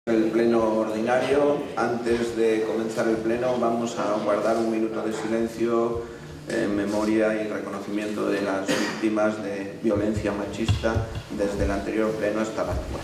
El pleno ordinario. Antes de comenzar el pleno vamos a guardar un minuto de silencio en memoria y reconocimiento de las víctimas de violencia machista desde el anterior pleno hasta el actual.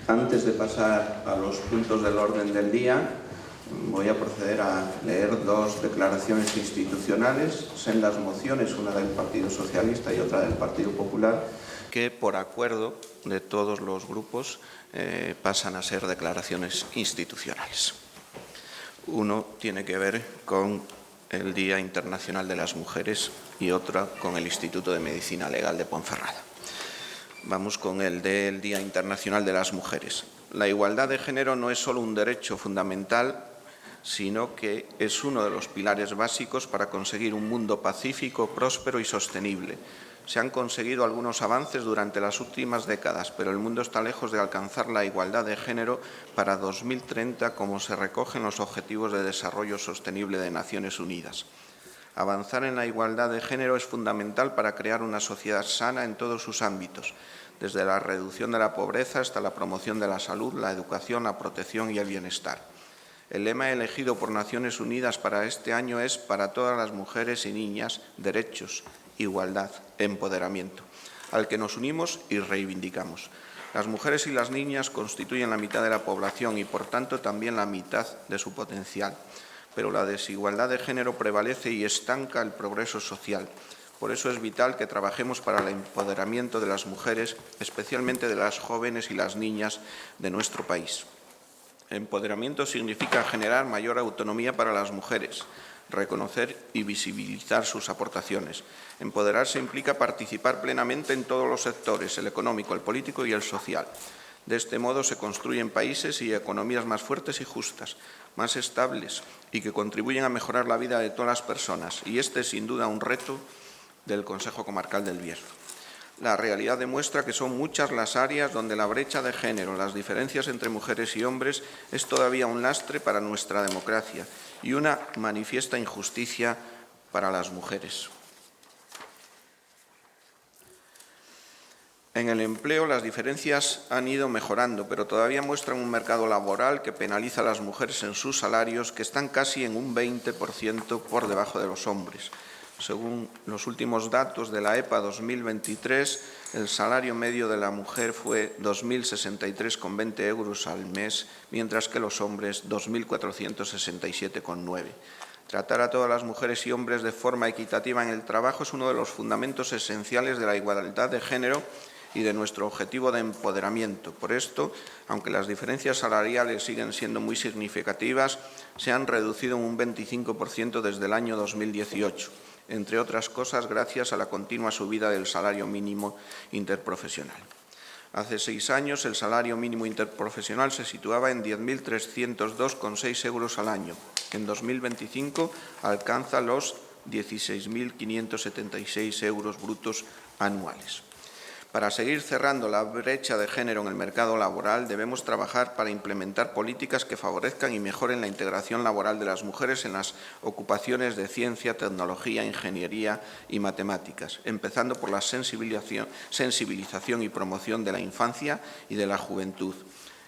Antes de pasar a los puntos del orden del día, voy a proceder a leer dos declaraciones institucionales, sendas mociones, una del Partido Socialista y otra del Partido Popular, que por acuerdo de todos los grupos pasan a ser declaraciones institucionales. Uno tiene que ver con el Día Internacional de las Mujeres y otra con el Instituto de Medicina Legal de Ponferrada. Vamos con el del Día Internacional de las Mujeres. La igualdad de género no es solo un derecho fundamental, sino que es uno de los pilares básicos para conseguir un mundo pacífico, próspero y sostenible. Se han conseguido algunos avances durante las últimas décadas, pero el mundo está lejos de alcanzar la igualdad de género para 2030, como se recoge en los Objetivos de Desarrollo Sostenible de Naciones Unidas. Avanzar en la igualdad de género es fundamental para crear una sociedad sana en todos sus ámbitos, desde la reducción de la pobreza hasta la promoción de la salud, la educación, la protección y el bienestar. El lema elegido por Naciones Unidas para este año es «Para todas las mujeres y niñas, derechos, igualdad, empoderamiento», al que nos unimos y reivindicamos. Las mujeres y las niñas constituyen la mitad de la población y, por tanto, también la mitad de su potencial. Pero la desigualdad de género prevalece y estanca el progreso social. Por eso es vital que trabajemos para el empoderamiento de las mujeres, especialmente de las jóvenes y las niñas de nuestro país. Empoderamiento significa generar mayor autonomía para las mujeres, reconocer y visibilizar sus aportaciones. Empoderarse implica participar plenamente en todos los sectores, el económico, el político y el social. De este modo se construyen países y economías más fuertes y justas, más estables y que contribuyen a mejorar la vida de todas las personas. Y este es sin duda un reto del Consejo Comarcal del Bierzo. La realidad demuestra que son muchas las áreas donde la brecha de género, las diferencias entre mujeres y hombres, es todavía un lastre para nuestra democracia y una manifiesta injusticia para las mujeres. En el empleo las diferencias han ido mejorando, pero todavía muestran un mercado laboral que penaliza a las mujeres en sus salarios, que están casi en un 20% por debajo de los hombres. Según los últimos datos de la EPA 2023, el salario medio de la mujer fue 2.063,20 euros al mes, mientras que los hombres 2.467,9. Tratar a todas las mujeres y hombres de forma equitativa en el trabajo es uno de los fundamentos esenciales de la igualdad de género y de nuestro objetivo de empoderamiento. Por esto, aunque las diferencias salariales siguen siendo muy significativas, se han reducido en un 25% desde el año 2018, entre otras cosas gracias a la continua subida del salario mínimo interprofesional. Hace 6 años el salario mínimo interprofesional se situaba en 10.302,6 euros al año. En 2025 alcanza los 16.576 euros brutos anuales. Para seguir cerrando la brecha de género en el mercado laboral, debemos trabajar para implementar políticas que favorezcan y mejoren la integración laboral de las mujeres en las ocupaciones de ciencia, tecnología, ingeniería y matemáticas, empezando por la sensibilización y promoción de la infancia y de la juventud.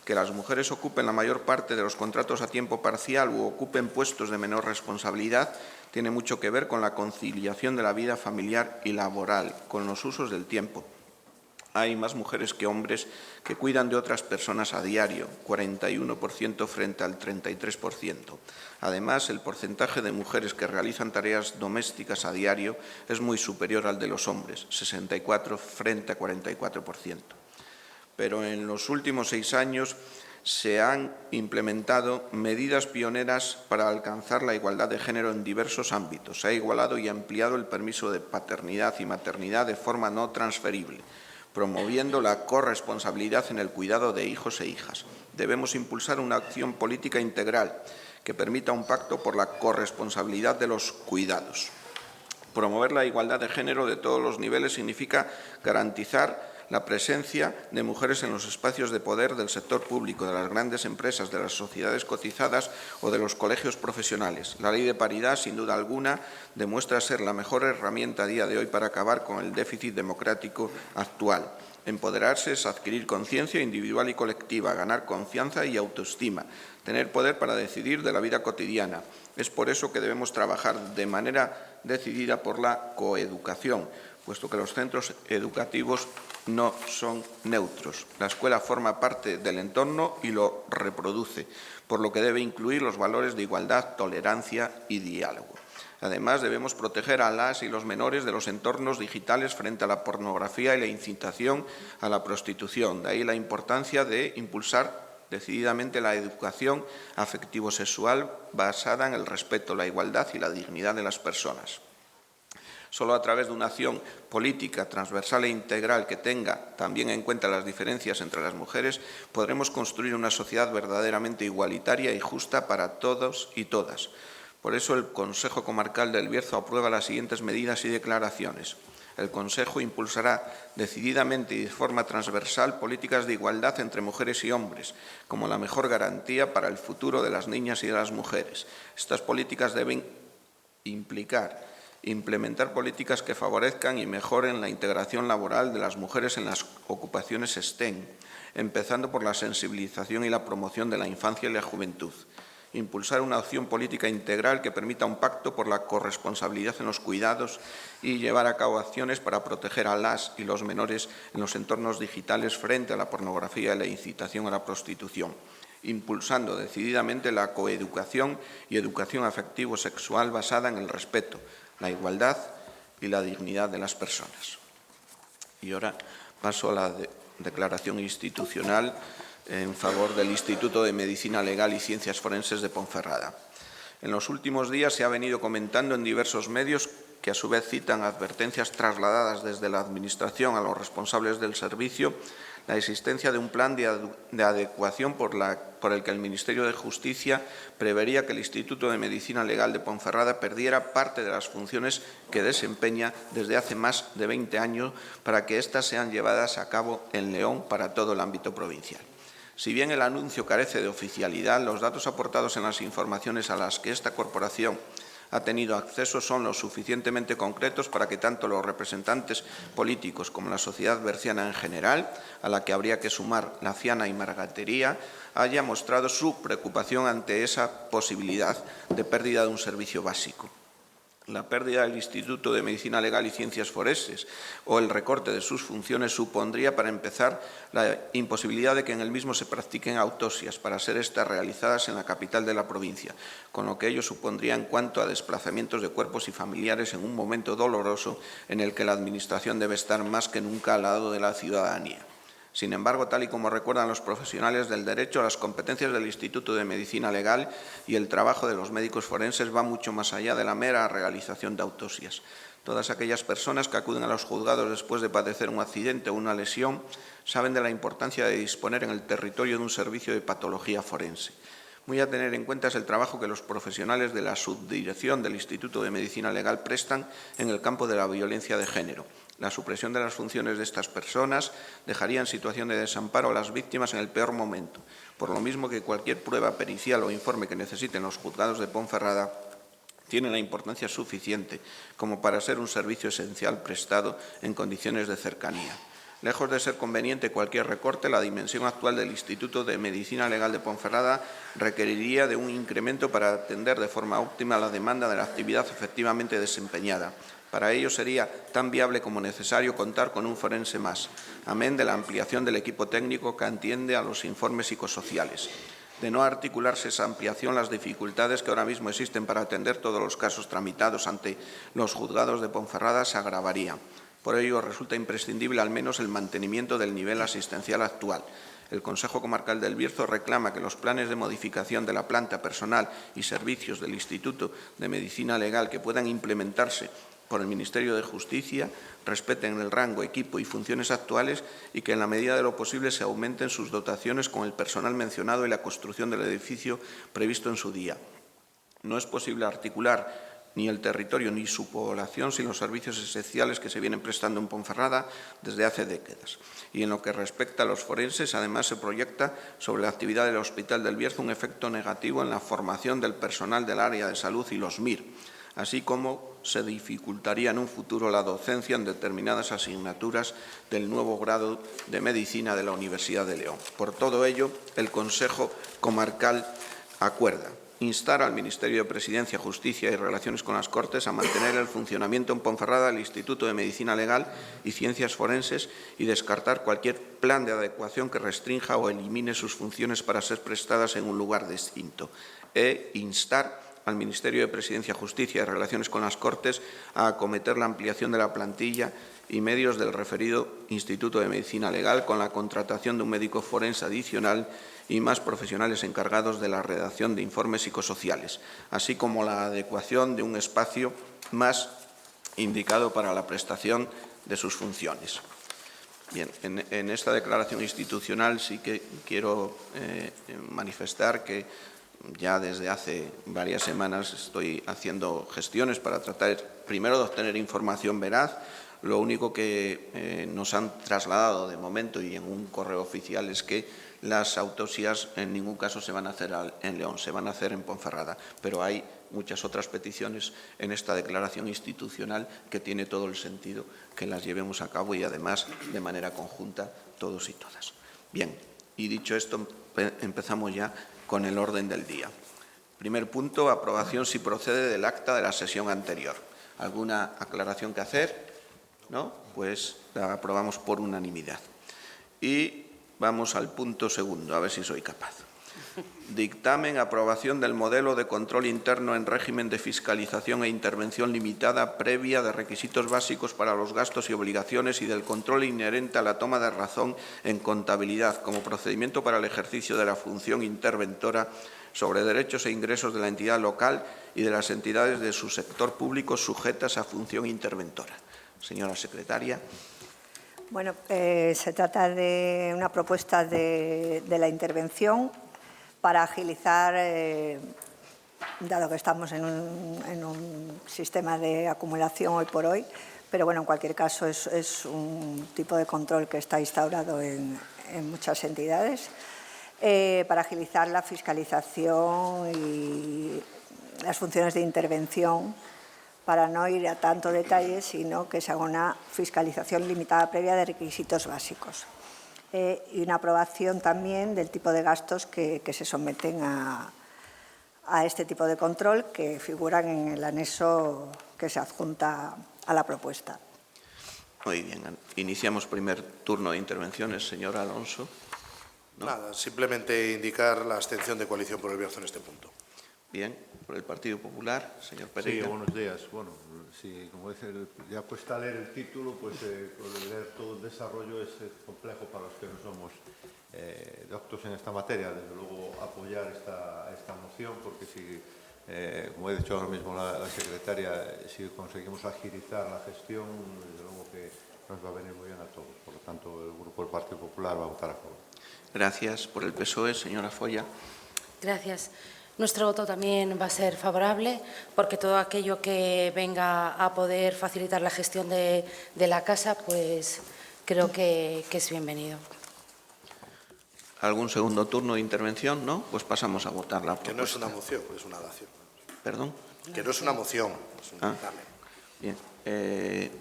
Que las mujeres ocupen la mayor parte de los contratos a tiempo parcial u ocupen puestos de menor responsabilidad tiene mucho que ver con la conciliación de la vida familiar y laboral, con los usos del tiempo. Hay más mujeres que hombres que cuidan de otras personas a diario, 41% frente al 33%. Además, el porcentaje de mujeres que realizan tareas domésticas a diario es muy superior al de los hombres, 64% frente a 44%. Pero en los últimos 6 años se han implementado medidas pioneras para alcanzar la igualdad de género en diversos ámbitos. Se ha igualado y ampliado el permiso de paternidad y maternidad de forma no transferible, promoviendo la corresponsabilidad en el cuidado de hijos e hijas. Debemos impulsar una acción política integral que permita un pacto por la corresponsabilidad de los cuidados. Promover la igualdad de género de todos los niveles significa garantizar la presencia de mujeres en los espacios de poder del sector público, de las grandes empresas, de las sociedades cotizadas o de los colegios profesionales. La ley de paridad, sin duda alguna, demuestra ser la mejor herramienta a día de hoy para acabar con el déficit democrático actual. Empoderarse es adquirir conciencia individual y colectiva, ganar confianza y autoestima, tener poder para decidir de la vida cotidiana. Es por eso que debemos trabajar de manera decidida por la coeducación, puesto que los centros educativos no son neutros. La escuela forma parte del entorno y lo reproduce, por lo que debe incluir los valores de igualdad, tolerancia y diálogo. Además, debemos proteger a las y los menores de los entornos digitales frente a la pornografía y la incitación a la prostitución. De ahí la importancia de impulsar decididamente la educación afectivo-sexual basada en el respeto, la igualdad y la dignidad de las personas. Solo a través de una acción política transversal e integral que tenga también en cuenta las diferencias entre las mujeres, podremos construir una sociedad verdaderamente igualitaria y justa para todos y todas. Por eso el Consejo Comarcal del Bierzo aprueba las siguientes medidas y declaraciones. El Consejo impulsará decididamente y de forma transversal políticas de igualdad entre mujeres y hombres, como la mejor garantía para el futuro de las niñas y de las mujeres. Estas políticas deben implementar políticas que favorezcan y mejoren la integración laboral de las mujeres en las ocupaciones STEM, empezando por la sensibilización y la promoción de la infancia y la juventud. Impulsar una acción política integral que permita un pacto por la corresponsabilidad en los cuidados y llevar a cabo acciones para proteger a las y los menores en los entornos digitales frente a la pornografía y la incitación a la prostitución, impulsando decididamente la coeducación y educación afectivo-sexual basada en el respeto, la igualdad y la dignidad de las personas. Y ahora paso a la declaración institucional en favor del Instituto de Medicina Legal y Ciencias Forenses de Ponferrada. En los últimos días se ha venido comentando en diversos medios que a su vez citan advertencias trasladadas desde la Administración a los responsables del servicio, la existencia de un plan de adecuación por el que el Ministerio de Justicia prevería que el Instituto de Medicina Legal de Ponferrada perdiera parte de las funciones que desempeña desde hace más de 20 años para que éstas sean llevadas a cabo en León para todo el ámbito provincial. Si bien el anuncio carece de oficialidad, los datos aportados en las informaciones a las que esta corporación ha tenido acceso son lo suficientemente concretos para que tanto los representantes políticos como la sociedad berciana en general, a la que habría que sumar la Fiana y Margatería, haya mostrado su preocupación ante esa posibilidad de pérdida de un servicio básico. La pérdida del Instituto de Medicina Legal y Ciencias Forenses o el recorte de sus funciones supondría, para empezar, la imposibilidad de que en el mismo se practiquen autopsias para ser estas realizadas en la capital de la provincia, con lo que ello supondría en cuanto a desplazamientos de cuerpos y familiares en un momento doloroso en el que la Administración debe estar más que nunca al lado de la ciudadanía. Sin embargo, tal y como recuerdan los profesionales del derecho, las competencias del Instituto de Medicina Legal y el trabajo de los médicos forenses va mucho más allá de la mera realización de autopsias. Todas aquellas personas que acuden a los juzgados después de padecer un accidente o una lesión saben de la importancia de disponer en el territorio de un servicio de patología forense. Muy a tener en cuenta es el trabajo que los profesionales de la subdirección del Instituto de Medicina Legal prestan en el campo de la violencia de género. La supresión de las funciones de estas personas dejaría en situación de desamparo a las víctimas en el peor momento, por lo mismo que cualquier prueba pericial o informe que necesiten los juzgados de Ponferrada tiene la importancia suficiente como para ser un servicio esencial prestado en condiciones de cercanía. Lejos de ser conveniente cualquier recorte, la dimensión actual del Instituto de Medicina Legal de Ponferrada requeriría de un incremento para atender de forma óptima la demanda de la actividad efectivamente desempeñada. Para ello sería tan viable como necesario contar con un forense más, amén de la ampliación del equipo técnico que atiende a los informes psicosociales. De no articularse esa ampliación, las dificultades que ahora mismo existen para atender todos los casos tramitados ante los juzgados de Ponferrada se agravarían. Por ello, resulta imprescindible al menos el mantenimiento del nivel asistencial actual. El Consejo Comarcal del Bierzo reclama que los planes de modificación de la planta, personal y servicios del Instituto de Medicina Legal que puedan implementarse por el Ministerio de Justicia respeten el rango, equipo y funciones actuales y que en la medida de lo posible se aumenten sus dotaciones con el personal mencionado y la construcción del edificio previsto en su día. No es posible articular ni el territorio ni su población sin los servicios esenciales que se vienen prestando en Ponferrada desde hace décadas. Y en lo que respecta a los forenses, además se proyecta sobre la actividad del Hospital del Bierzo un efecto negativo en la formación del personal del área de salud y los MIR, así como se dificultaría en un futuro la docencia en determinadas asignaturas del nuevo grado de Medicina de la Universidad de León. Por todo ello, el Consejo Comarcal acuerda instar al Ministerio de Presidencia, Justicia y Relaciones con las Cortes a mantener el funcionamiento en Ponferrada del Instituto de Medicina Legal y Ciencias Forenses y descartar cualquier plan de adecuación que restrinja o elimine sus funciones para ser prestadas en un lugar distinto. E instar al Ministerio de Presidencia, Justicia y Relaciones con las Cortes a acometer la ampliación de la plantilla y medios del referido Instituto de Medicina Legal con la contratación de un médico forense adicional y más profesionales encargados de la redacción de informes psicosociales, así como la adecuación de un espacio más indicado para la prestación de sus funciones. Bien, en esta declaración institucional sí que quiero manifestar que ya desde hace varias semanas estoy haciendo gestiones para tratar primero de obtener información veraz. Lo único que nos han trasladado de momento y en un correo oficial es que las autopsias en ningún caso se van a hacer en León, se van a hacer en Ponferrada, pero hay muchas otras peticiones en esta declaración institucional que tiene todo el sentido que las llevemos a cabo y además de manera conjunta todos y todas. Bien, y dicho esto, empezamos ya con el orden del día. Primer punto, aprobación si procede del acta de la sesión anterior. ¿Alguna aclaración que hacer? ¿No? Pues la aprobamos por unanimidad. Y vamos al punto segundo, a ver si soy capaz. Dictamen, aprobación del modelo de control interno en régimen de fiscalización e intervención limitada previa de requisitos básicos para los gastos y obligaciones y del control inherente a la toma de razón en contabilidad como procedimiento para el ejercicio de la función interventora sobre derechos e ingresos de la entidad local y de las entidades de su sector público sujetas a función interventora. Señora secretaria. Bueno, se trata de una propuesta de la intervención para agilizar, dado que estamos en un sistema de acumulación hoy por hoy, pero bueno, en cualquier caso es un tipo de control que está instaurado en muchas entidades, para agilizar la fiscalización y las funciones de intervención, para no ir a tanto detalle, sino que se haga una fiscalización limitada previa de requisitos básicos. Y una aprobación también del tipo de gastos que se someten a este tipo de control, que figuran en el anexo que se adjunta a la propuesta. Muy bien. Iniciamos primer turno de intervenciones. Señor Alonso. ¿No? Nada, simplemente indicar la abstención de Coalición por el Bierzo en este punto. Bien, por el Partido Popular, señor Pereira. Sí, buenos días. Bueno, si, como dice, ya cuesta leer el título, pues leer todo el desarrollo es complejo para los que no somos doctos en esta materia. Desde luego, apoyar esta moción, porque si, como he dicho ahora mismo la secretaria, si conseguimos agilizar la gestión, desde luego que nos va a venir muy bien a todos. Por lo tanto, el Grupo del Partido Popular va a votar a favor. Gracias. Por el PSOE, señora Folla. Gracias. Nuestro voto también va a ser favorable porque todo aquello que venga a poder facilitar la gestión de la casa, pues creo que es bienvenido. ¿Algún segundo turno de intervención? No, pues pasamos a votar la propuesta. Que no es una moción, es una dación. ¿Perdón? Que no es una moción, es un dictamen. Bien.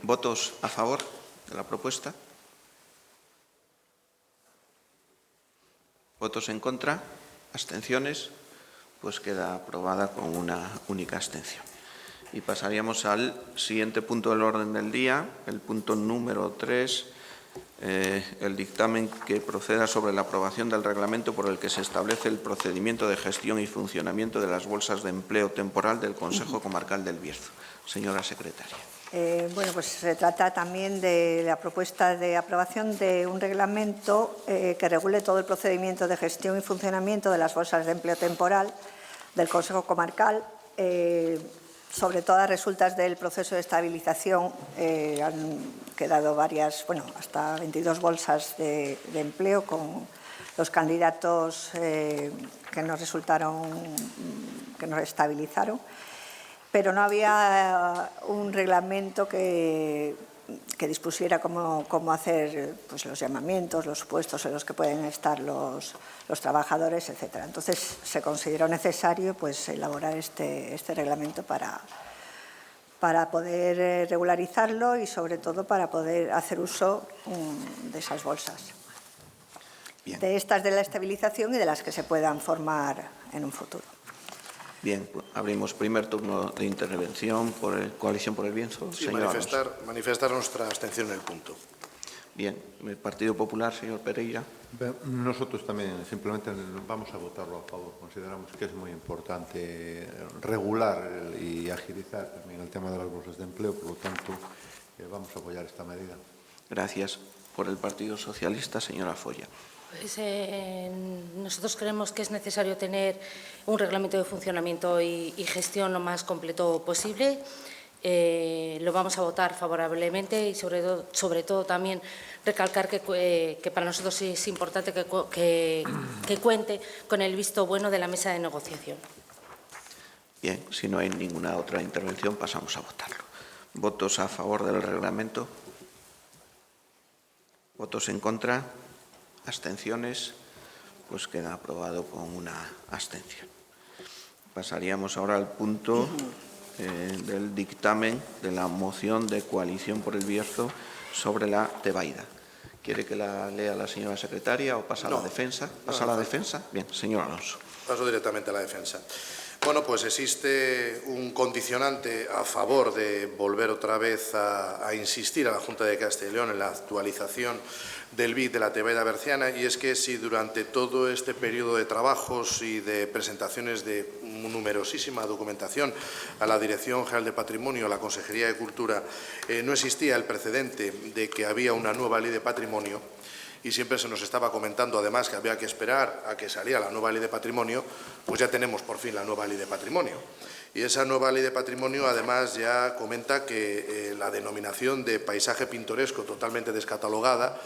¿Votos a favor de la propuesta? ¿Votos en contra? ¿Abstenciones? Pues queda aprobada con una única abstención. Y pasaríamos al siguiente punto del orden del día, el punto número 3, el dictamen que proceda sobre la aprobación del reglamento por el que se establece el procedimiento de gestión y funcionamiento de las bolsas de empleo temporal del Consejo Comarcal del Bierzo. Señora secretaria. Bueno, pues se trata también de la propuesta de aprobación de un reglamento que regule todo el procedimiento de gestión y funcionamiento de las bolsas de empleo temporal del Consejo Comarcal. Sobre todas resultas del proceso de estabilización han quedado varias, bueno, hasta 22 bolsas de empleo con los candidatos que nos resultaron, que nos estabilizaron. Pero no había un reglamento que dispusiera cómo hacer pues, los llamamientos, los puestos en los que pueden estar los trabajadores, etc. Entonces, se consideró necesario pues, elaborar este reglamento para poder regularizarlo y, sobre todo, para poder hacer uso de esas bolsas. Bien. De estas de la estabilización y de las que se puedan formar en un futuro. Bien, abrimos primer turno de intervención por Coalición por el Bierzo. Sí, Señor manifestar nuestra abstención en el punto. Bien, el Partido Popular, señor Pereira. Nosotros también simplemente vamos a votarlo a favor. Consideramos que es muy importante regular y agilizar también el tema de las bolsas de empleo, por lo tanto vamos a apoyar esta medida. Gracias. Por el Partido Socialista, señora Folla. Pues, nosotros creemos que es necesario tener un reglamento de funcionamiento y gestión lo más completo posible. Lo vamos a votar favorablemente y sobre todo también recalcar que para nosotros es importante que cuente con el visto bueno de la mesa de negociación. Bien, si no hay ninguna otra intervención, pasamos a votarlo. ¿Votos a favor del reglamento? ¿Votos en contra? ¿Abstenciones? Pues queda aprobado con una abstención. Pasaríamos ahora al punto del dictamen de la moción de Coalición por el Bierzo sobre la Tebaida. ¿Quiere que la lea la señora secretaria o pasa a la defensa? ¿Pasa a la defensa? Bien, señor Alonso. Paso directamente a la defensa. Bueno, pues existe un condicionante a favor de volver otra vez a insistir a la Junta de Castilla y León en la actualización del BIC de la Tebaida berciana, y es que si durante todo este periodo de trabajos y de presentaciones de numerosísima documentación a la Dirección General de Patrimonio, a la Consejería de Cultura, no existía el precedente de que había una nueva ley de patrimonio, y siempre se nos estaba comentando además que había que esperar a que saliera la nueva ley de patrimonio, pues ya tenemos por fin la nueva ley de patrimonio. Y esa nueva ley de patrimonio además ya comenta que la denominación de paisaje pintoresco totalmente descatalogada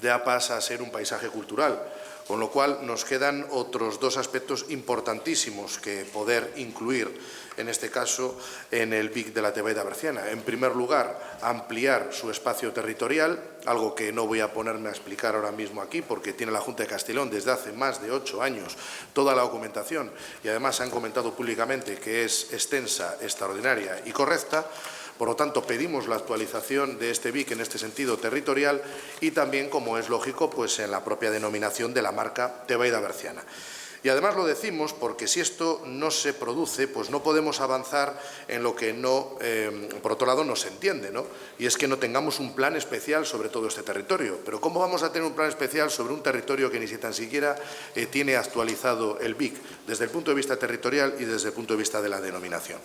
ya pasa a ser un paisaje cultural, con lo cual nos quedan otros dos aspectos importantísimos que poder incluir, en este caso, en el BIC de la Tebaida berciana. En primer lugar, ampliar su espacio territorial, algo que no voy a ponerme a explicar ahora mismo aquí, porque tiene la Junta de Castilla y León desde hace más de 8 años toda la documentación, y además han comentado públicamente que es extensa, extraordinaria y correcta. Por lo tanto, pedimos la actualización de este BIC en este sentido territorial y también, como es lógico, pues en la propia denominación de la marca Tebaida berciana. Y además lo decimos porque si esto no se produce, pues no podemos avanzar en lo que no, por otro lado, no se entiende, ¿no? Y es que no tengamos un plan especial sobre todo este territorio. Pero ¿cómo vamos a tener un plan especial sobre un territorio que ni tan siquiera tiene actualizado el BIC desde el punto de vista territorial y desde el punto de vista de la denominación?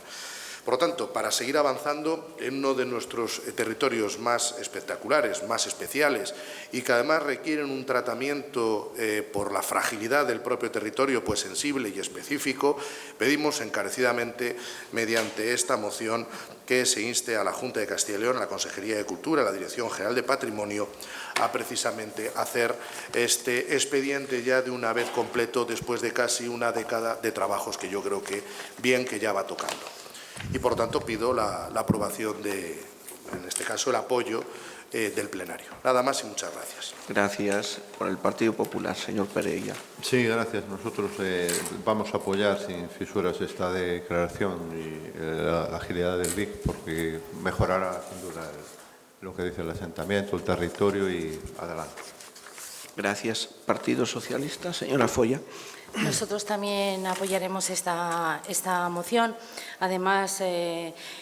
Por lo tanto, para seguir avanzando en uno de nuestros territorios más espectaculares, más especiales y que además requieren un tratamiento por la fragilidad del propio territorio, pues sensible y específico, pedimos encarecidamente mediante esta moción que se inste a la Junta de Castilla y León, a la Consejería de Cultura, a la Dirección General de Patrimonio, a precisamente hacer este expediente ya de una vez completo después de casi una década de trabajos que yo creo que bien que ya va tocando. Y por tanto pido la aprobación en este caso el apoyo del plenario. Nada más y muchas gracias. Gracias. Por el Partido Popular, señor Pereira. Sí, gracias. Nosotros vamos a apoyar sin fisuras esta declaración y la agilidad del BIC porque mejorará sin duda lo que dice el asentamiento, el territorio y adelante. Gracias. Partido Socialista, señora Folla. Nosotros también apoyaremos esta moción. Además,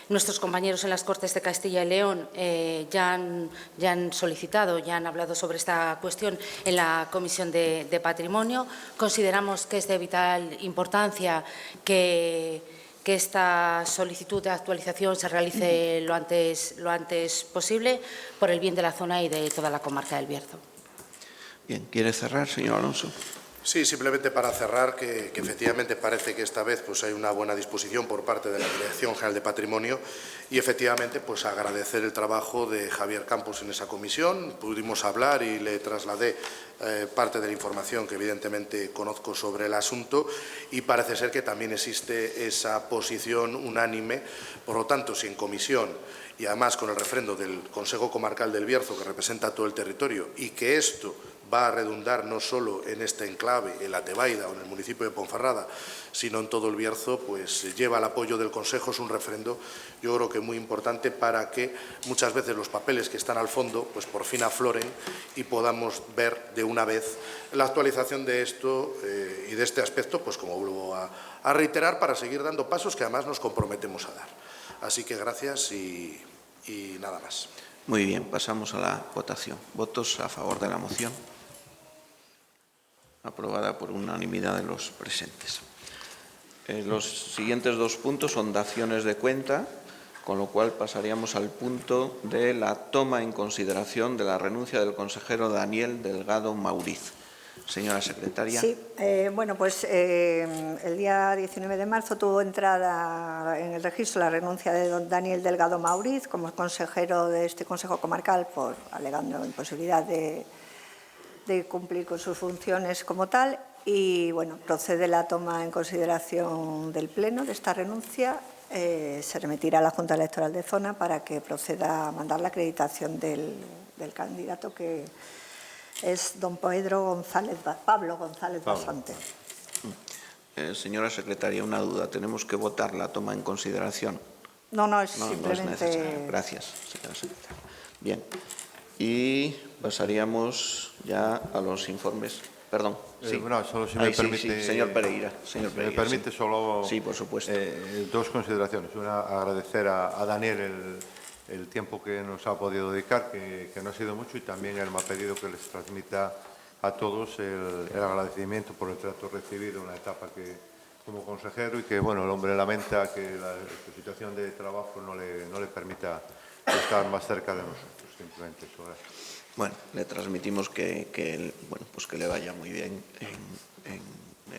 nuestros compañeros en las Cortes de Castilla y León ya han solicitado, ya han hablado sobre esta cuestión en la Comisión de Patrimonio. Consideramos que es de vital importancia que esta solicitud de actualización se realice lo antes posible por el bien de la zona y de toda la comarca del Bierzo. Bien, ¿quiere cerrar, señor Alonso? Sí, simplemente para cerrar, que efectivamente parece que esta vez pues, hay una buena disposición por parte de la Dirección General de Patrimonio y efectivamente pues, agradecer el trabajo de Javier Campos en esa comisión. Pudimos hablar y le trasladé parte de la información que evidentemente conozco sobre el asunto y parece ser que también existe esa posición unánime. Por lo tanto, si en comisión y además con el refrendo del Consejo Comarcal del Bierzo, que representa todo el territorio, y que esto va a redundar no solo en este enclave, en la Tebaida o en el municipio de Ponferrada, sino en todo el Bierzo, pues lleva el apoyo del Consejo, es un refrendo, yo creo que muy importante para que muchas veces los papeles que están al fondo, pues por fin afloren y podamos ver de una vez la actualización de esto y de este aspecto, pues como vuelvo a reiterar, para seguir dando pasos que además nos comprometemos a dar. Así que gracias y nada más. Muy bien, pasamos a la votación. ¿Votos a favor de la moción? Aprobada por unanimidad de los presentes. Los siguientes dos puntos son daciones de cuenta, con lo cual pasaríamos al punto de la toma en consideración de la renuncia del consejero Daniel Delgado Mauriz. Señora secretaria. Sí, bueno, pues el día 19 de marzo tuvo entrada en el registro la renuncia de don Daniel Delgado Mauriz como consejero de este Consejo Comarcal por alegando imposibilidad de cumplir con sus funciones como tal y, bueno, procede la toma en consideración del Pleno de esta renuncia. Se remitirá a la Junta Electoral de Zona para que proceda a mandar la acreditación del candidato que es don Pablo González Basante. Señora secretaria, una duda. ¿Tenemos que votar la toma en consideración? No, es No simplemente... es necesario. Gracias, señora secretaria. Bien. Y pasaríamos ya a los informes. Perdón. Sí. Bueno, solo si me permite, sí, señor Pereira. Señor Pereira, me permite sí. solo sí, por supuesto. Dos consideraciones. Una, agradecer a Daniel el tiempo que nos ha podido dedicar, que no ha sido mucho, y también él me ha pedido que les transmita a todos el agradecimiento por el trato recibido en la etapa que como consejero y que, bueno, el hombre lamenta que su situación de trabajo no le permita estar más cerca de nosotros. Simplemente eso. Bueno, le transmitimos que le vaya muy bien en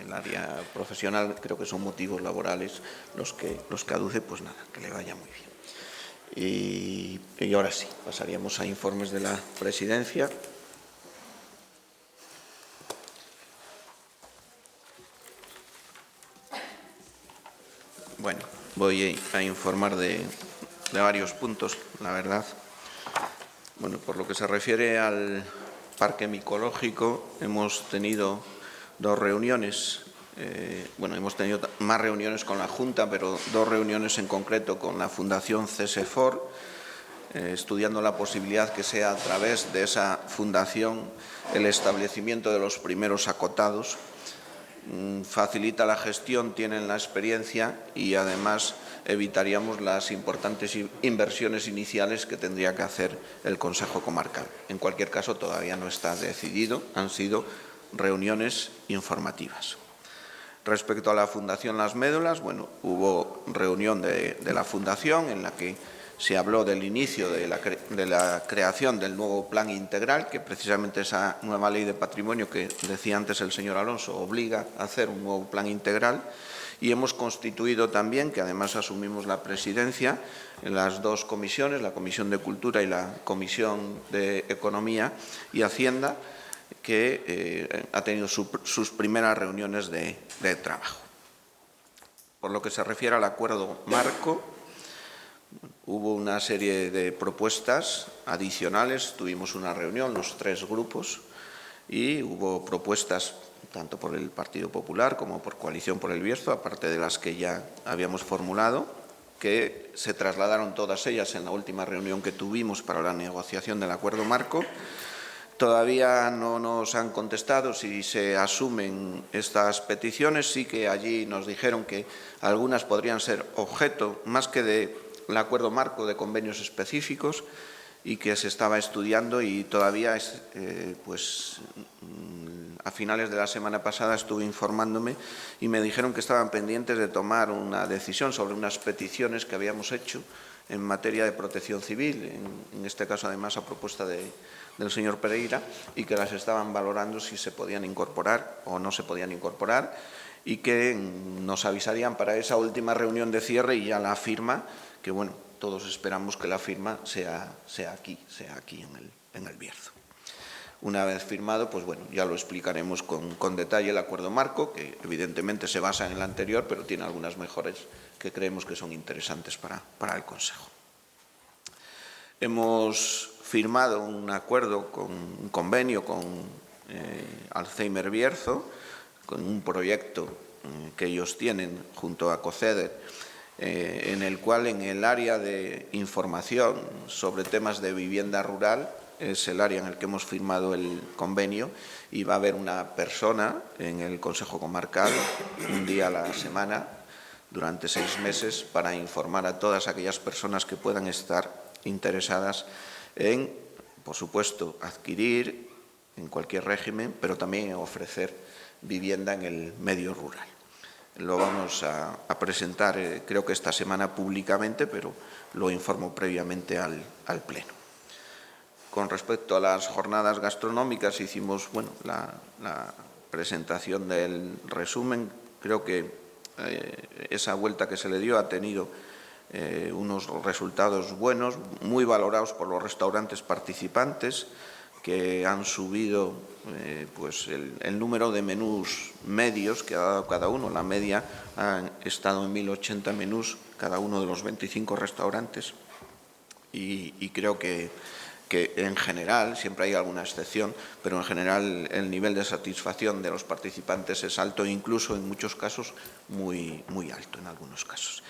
el área profesional. Creo que son motivos laborales los que aduce, pues nada, que le vaya muy bien. Y ahora sí, pasaríamos a informes de la presidencia. Bueno, voy a informar de varios puntos, la verdad. Bueno, por lo que se refiere al parque micológico, hemos tenido dos reuniones. Hemos tenido más reuniones con la Junta, pero dos reuniones en concreto con la Fundación CESEFOR, estudiando la posibilidad que sea a través de esa fundación el establecimiento de los primeros acotados. Facilita la gestión, tienen la experiencia y además evitaríamos las importantes inversiones iniciales que tendría que hacer el Consejo Comarcal. En cualquier caso, todavía no está decidido, han sido reuniones informativas. Respecto a la Fundación Las Médulas, bueno, hubo reunión de la Fundación en la que se habló del inicio de la creación del nuevo plan integral, que precisamente esa nueva ley de patrimonio que decía antes el señor Alonso obliga a hacer un nuevo plan integral, y hemos constituido también, que además asumimos la presidencia, en las dos comisiones, la Comisión de Cultura y la Comisión de Economía y Hacienda, que ha tenido sus primeras reuniones de trabajo. Por lo que se refiere al acuerdo marco, hubo una serie de propuestas adicionales, tuvimos una reunión, los 3 grupos, y hubo propuestas tanto por el Partido Popular como por Coalición por el Bierzo, aparte de las que ya habíamos formulado, que se trasladaron todas ellas en la última reunión que tuvimos para la negociación del acuerdo marco. Todavía no nos han contestado si se asumen estas peticiones, sí que allí nos dijeron que algunas podrían ser objeto, más que del acuerdo marco, de convenios específicos, y que se estaba estudiando, y todavía pues a finales de la semana pasada estuve informándome y me dijeron que estaban pendientes de tomar una decisión sobre unas peticiones que habíamos hecho en materia de protección civil, en este caso además a propuesta del señor Pereira, y que las estaban valorando si se podían incorporar o no se podían incorporar, y que nos avisarían para esa última reunión de cierre y ya la firma, que bueno, todos esperamos que la firma sea aquí en el Bierzo. Una vez firmado, pues bueno, ya lo explicaremos con detalle el acuerdo marco, que evidentemente se basa en el anterior, pero tiene algunas mejoras que creemos que son interesantes para el Consejo. Hemos firmado un acuerdo, un convenio con Alzheimer Bierzo, con un proyecto que ellos tienen junto a COCEDER, en el cual en el área de información sobre temas de vivienda rural es el área en el que hemos firmado el convenio, y va a haber una persona en el Consejo Comarcal un día a la semana durante 6 meses para informar a todas aquellas personas que puedan estar interesadas en, por supuesto, adquirir en cualquier régimen, pero también en ofrecer vivienda en el medio rural. Lo vamos a presentar, creo que esta semana públicamente, pero lo informo previamente al Pleno. Con respecto a las jornadas gastronómicas, hicimos la presentación del resumen. Creo que esa vuelta que se le dio ha tenido unos resultados buenos, muy valorados por los restaurantes participantes, que han subido pues el número de menús medios que ha dado cada uno. La media ha estado en 1080 menús cada uno de los 25 restaurantes, y creo que en general, siempre hay alguna excepción, pero en general el nivel de satisfacción de los participantes es alto, e incluso en muchos casos muy alto en algunos casos.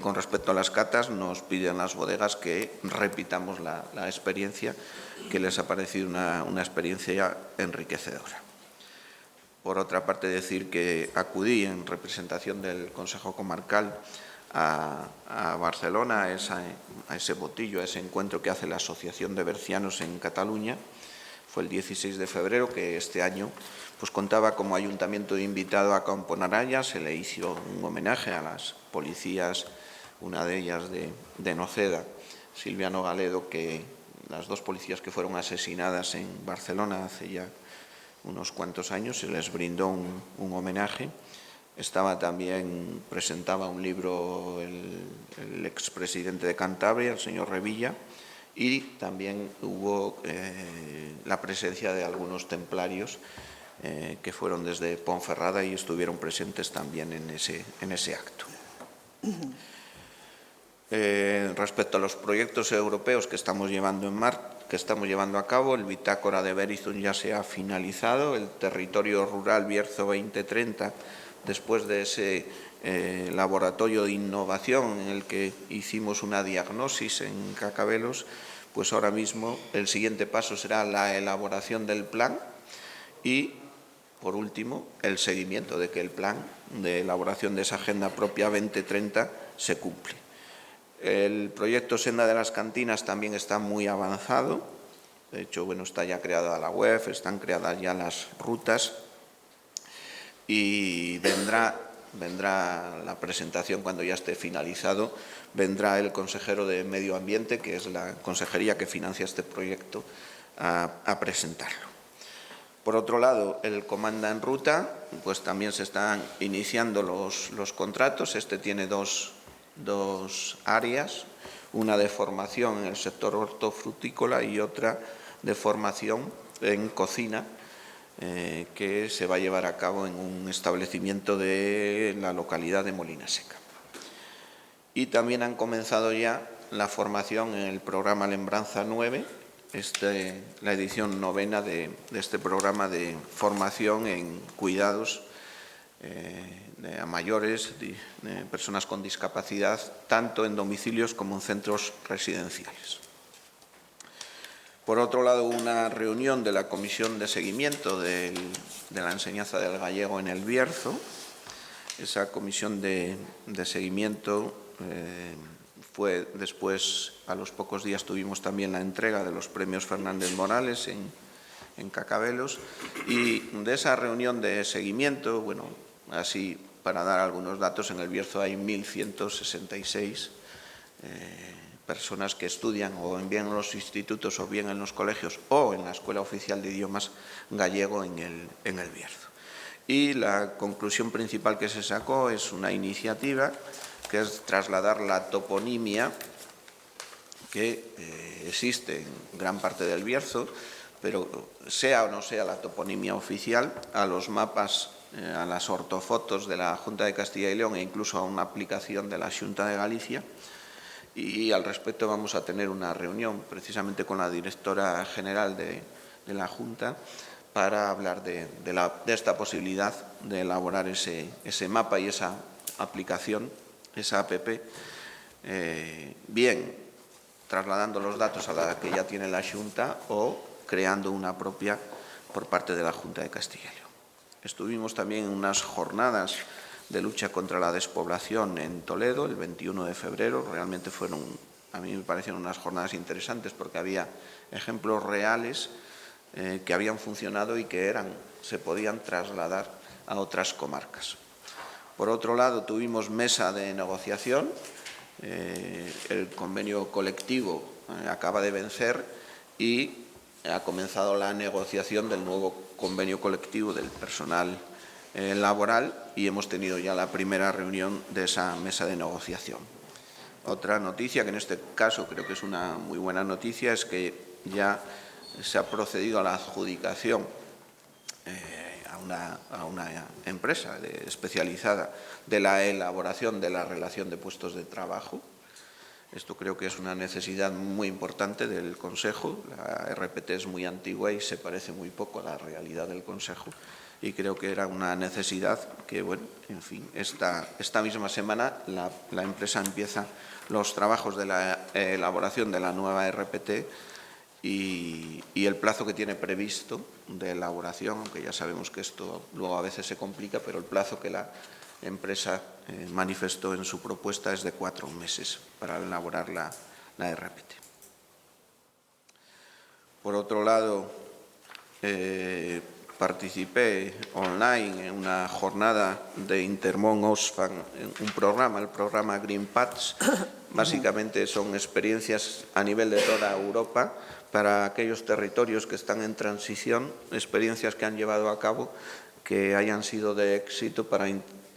Con respecto a las catas, nos piden las bodegas que repitamos la experiencia, que les ha parecido una experiencia enriquecedora. Por otra parte, decir que acudí en representación del Consejo Comarcal a Barcelona, a ese botillo, a ese encuentro que hace la Asociación de Bercianos en Cataluña. Fue el 16 de febrero, que este año pues contaba como ayuntamiento invitado a Campo Naraya. Se le hizo un homenaje a las policías, una de ellas de Noceda, Silvia Nogaledo, que las 2 policías que fueron asesinadas en Barcelona hace ya unos cuantos años, se les brindó un homenaje. Presentaba un libro el expresidente de Cantabria, el señor Revilla, y también hubo la presencia de algunos templarios que fueron desde Ponferrada y estuvieron presentes también en ese acto. Respecto a los proyectos europeos que estamos llevando a cabo, el Bitácora de Verizon ya se ha finalizado, el Territorio Rural Bierzo 2030, después de ese laboratorio de innovación en el que hicimos una diagnosis en Cacabelos, pues ahora mismo el siguiente paso será la elaboración del plan y, por último, el seguimiento de que el plan de elaboración de esa Agenda Propia 2030 se cumple. El proyecto Senda de las Cantinas también está muy avanzado. De hecho, está ya creada la web, están creadas ya las rutas, y vendrá la presentación cuando ya esté finalizado, vendrá el consejero de Medio Ambiente, que es la consejería que financia este proyecto, a presentarlo. Por otro lado, el Comanda en Ruta, pues también se están iniciando los contratos. Este tiene dos áreas, una de formación en el sector hortofrutícola y otra de formación en cocina, que se va a llevar a cabo en un establecimiento de la localidad de Molina Seca. Y también han comenzado ya la formación en el programa Lembranza 9, la edición 9ª de este programa de formación en cuidados a mayores, de personas con discapacidad, tanto en domicilios como en centros residenciales. Por otro lado, una reunión de la Comisión de Seguimiento de la Enseñanza del Gallego en el Bierzo. Esa comisión de seguimiento fue después, a los pocos días, tuvimos también la entrega de los premios Fernández Morales en Cacabelos. Y de esa reunión de seguimiento, bueno, así para dar algunos datos, en el Bierzo hay 1.166 personas que estudian o bien en los institutos o bien en los colegios o en la Escuela Oficial de Idiomas gallego en el Bierzo. Y la conclusión principal que se sacó es una iniciativa que es trasladar la toponimia que existe en gran parte del Bierzo, pero sea o no sea la toponimia oficial, a los mapas, a las ortofotos de la Junta de Castilla y León e incluso a una aplicación de la Xunta de Galicia. Y al respecto vamos a tener una reunión precisamente con la directora general de la Junta para hablar de esta posibilidad de elaborar ese mapa y esa aplicación, esa APP, bien trasladando los datos a la que ya tiene la Xunta o creando una propia por parte de la Junta de Castilla y León. Estuvimos también en unas jornadas de lucha contra la despoblación en Toledo, el 21 de febrero. Realmente a mí me parecieron unas jornadas interesantes porque había ejemplos reales que habían funcionado y que se podían trasladar a otras comarcas. Por otro lado, tuvimos mesa de negociación. El convenio colectivo acaba de vencer y ha comenzado la negociación del nuevo convenio colectivo del personal laboral y hemos tenido ya la primera reunión de esa mesa de negociación. Otra noticia, que en este caso creo que es una muy buena noticia, es que ya se ha procedido a la adjudicación a una empresa especializada de la elaboración de la relación de puestos de trabajo. Esto creo que es una necesidad muy importante del Consejo. La RPT es muy antigua y se parece muy poco a la realidad del Consejo. Y creo que era una necesidad que, bueno, en fin, esta misma semana la empresa empieza los trabajos de la elaboración de la nueva RPT y el plazo que tiene previsto de elaboración, aunque ya sabemos que esto luego a veces se complica, pero el plazo que la empresa manifestó en su propuesta es de 4 meses para elaborar la RPT. Por otro lado, participé online en una jornada de Intermón Oxfam, el programa Green Paths. Básicamente son experiencias a nivel de toda Europa para aquellos territorios que están en transición, experiencias que han llevado a cabo que hayan sido de éxito para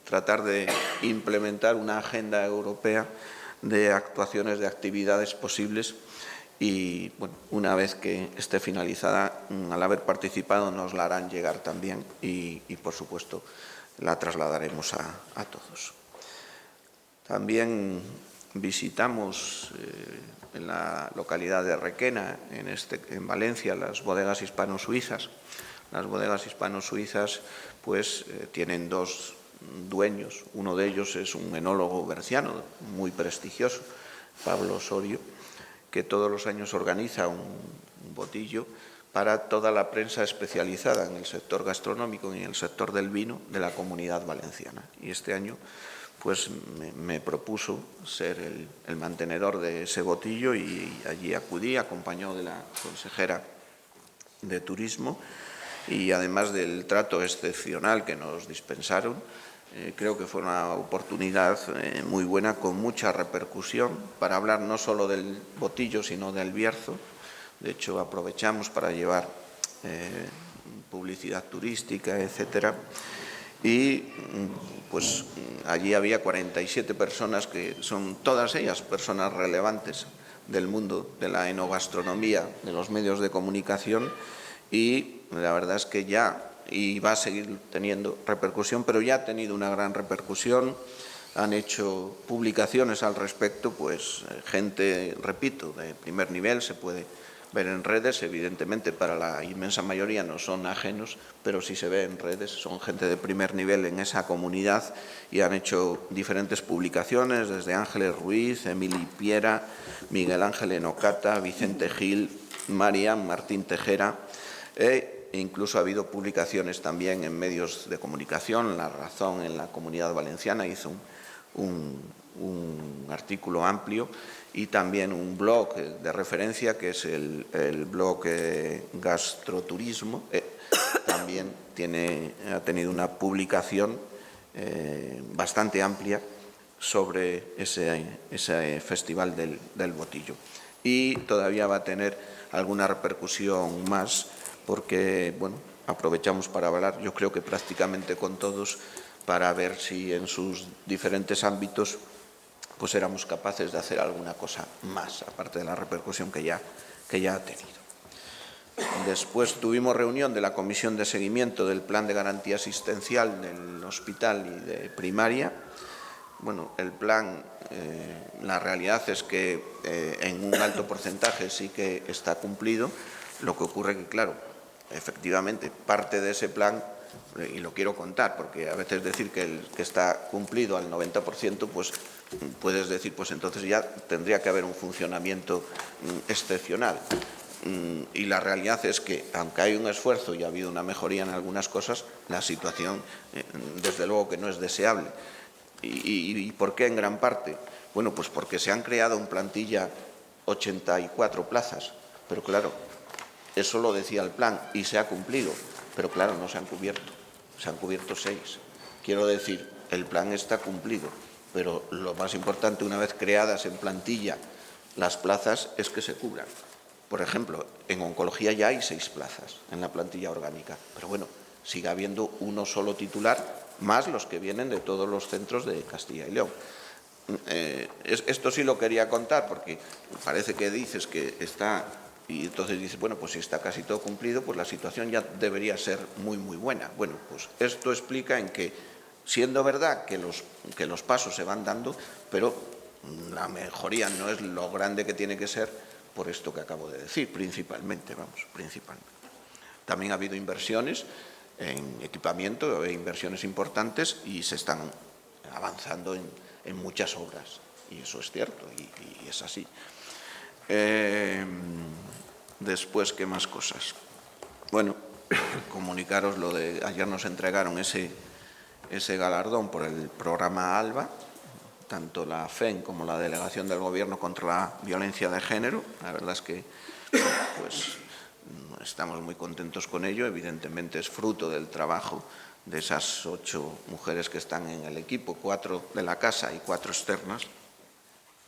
tratar de implementar una agenda europea de actuaciones, de actividades posibles. Y bueno, una vez que esté finalizada, al haber participado, nos la harán llegar también y por supuesto, la trasladaremos a todos. También visitamos en la localidad de Requena, en Valencia, las bodegas hispano-suizas. Las bodegas hispano-suizas pues, tienen 2 dueños. Uno de ellos es un enólogo berciano muy prestigioso, Pablo Osorio, que todos los años organiza un botillo para toda la prensa especializada en el sector gastronómico y en el sector del vino de la Comunidad Valenciana. Y este año pues me propuso ser el mantenedor de ese botillo y allí acudí acompañado de la consejera de Turismo y además del trato excepcional que nos dispensaron, creo que fue una oportunidad muy buena, con mucha repercusión, para hablar no solo del Botillo, sino del Bierzo. De hecho, aprovechamos para llevar publicidad turística, etcétera. Y pues allí había 47 personas, que son todas ellas personas relevantes del mundo de la enogastronomía, de los medios de comunicación, y la verdad es que ya, y va a seguir teniendo repercusión, pero ya ha tenido una gran repercusión. Han hecho publicaciones al respecto, pues gente, repito, de primer nivel, se puede ver en redes, evidentemente para la inmensa mayoría no son ajenos, pero si se ve en redes son gente de primer nivel en esa comunidad, y han hecho diferentes publicaciones, desde Ángeles Ruiz, Emily Piera, Miguel Ángel Enocata, Vicente Gil, Marian Martín Tejera, incluso ha habido publicaciones también en medios de comunicación. La Razón, en la Comunidad Valenciana, hizo un artículo amplio, y también un blog de referencia, que es el blog Gastroturismo. También ha tenido una publicación bastante amplia sobre ese festival del Botillo. Y todavía va a tener alguna repercusión más, porque bueno, aprovechamos para hablar, yo creo que prácticamente con todos, para ver si en sus diferentes ámbitos pues éramos capaces de hacer alguna cosa más, aparte de la repercusión que ya ha tenido. Después tuvimos reunión de la Comisión de Seguimiento del Plan de Garantía Asistencial del Hospital y de Primaria. Bueno, el plan, la realidad es que en un alto porcentaje sí que está cumplido. Lo que ocurre que, claro, efectivamente, parte de ese plan, y lo quiero contar, porque a veces decir que está cumplido al 90%, pues puedes decir, pues entonces ya tendría que haber un funcionamiento excepcional. Y la realidad es que, aunque hay un esfuerzo y ha habido una mejoría en algunas cosas, la situación, desde luego que no es deseable. ¿Y por qué en gran parte? Bueno, pues porque se han creado en plantilla 84 plazas, pero claro, eso lo decía el plan y se ha cumplido, pero claro, no se han cubierto 6. Quiero decir, el plan está cumplido, pero lo más importante, una vez creadas en plantilla las plazas, es que se cubran. Por ejemplo, en oncología ya hay 6 plazas en la plantilla orgánica, pero bueno, sigue habiendo uno solo titular, más los que vienen de todos los centros de Castilla y León. Esto sí lo quería contar, porque parece que dices que está, y entonces dices, bueno, pues si está casi todo cumplido, pues la situación ya debería ser muy, muy buena. Bueno, pues esto explica en que, siendo verdad que los pasos se van dando, pero la mejoría no es lo grande que tiene que ser, por esto que acabo de decir, principalmente. También ha habido inversiones en equipamiento, inversiones importantes, y se están avanzando en muchas obras, y eso es cierto, y es así. Después, ¿qué más cosas? Bueno, comunicaros lo de ayer nos entregaron ese galardón por el programa ALBA, tanto la FEN como la Delegación del Gobierno contra la Violencia de Género. La verdad es que pues estamos muy contentos con ello. Evidentemente es fruto del trabajo de esas 8 mujeres que están en el equipo, 4 de la casa y 4 externas,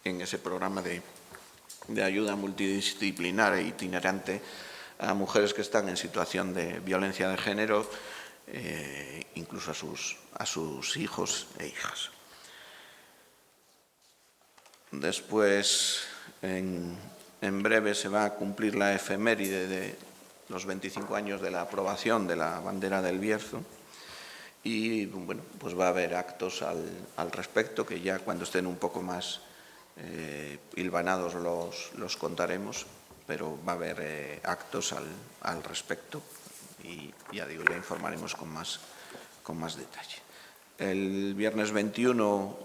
en ese programa de ayuda multidisciplinar e itinerante a mujeres que están en situación de violencia de género, incluso a sus hijos e hijas. Después, en breve se va a cumplir la efeméride de los 25 años de la aprobación de la bandera del Bierzo, y bueno, pues va a haber actos al respecto, que ya cuando estén un poco más hilvanados los contaremos, pero va a haber actos al respecto, y ya digo, ya informaremos con más detalle. El viernes 21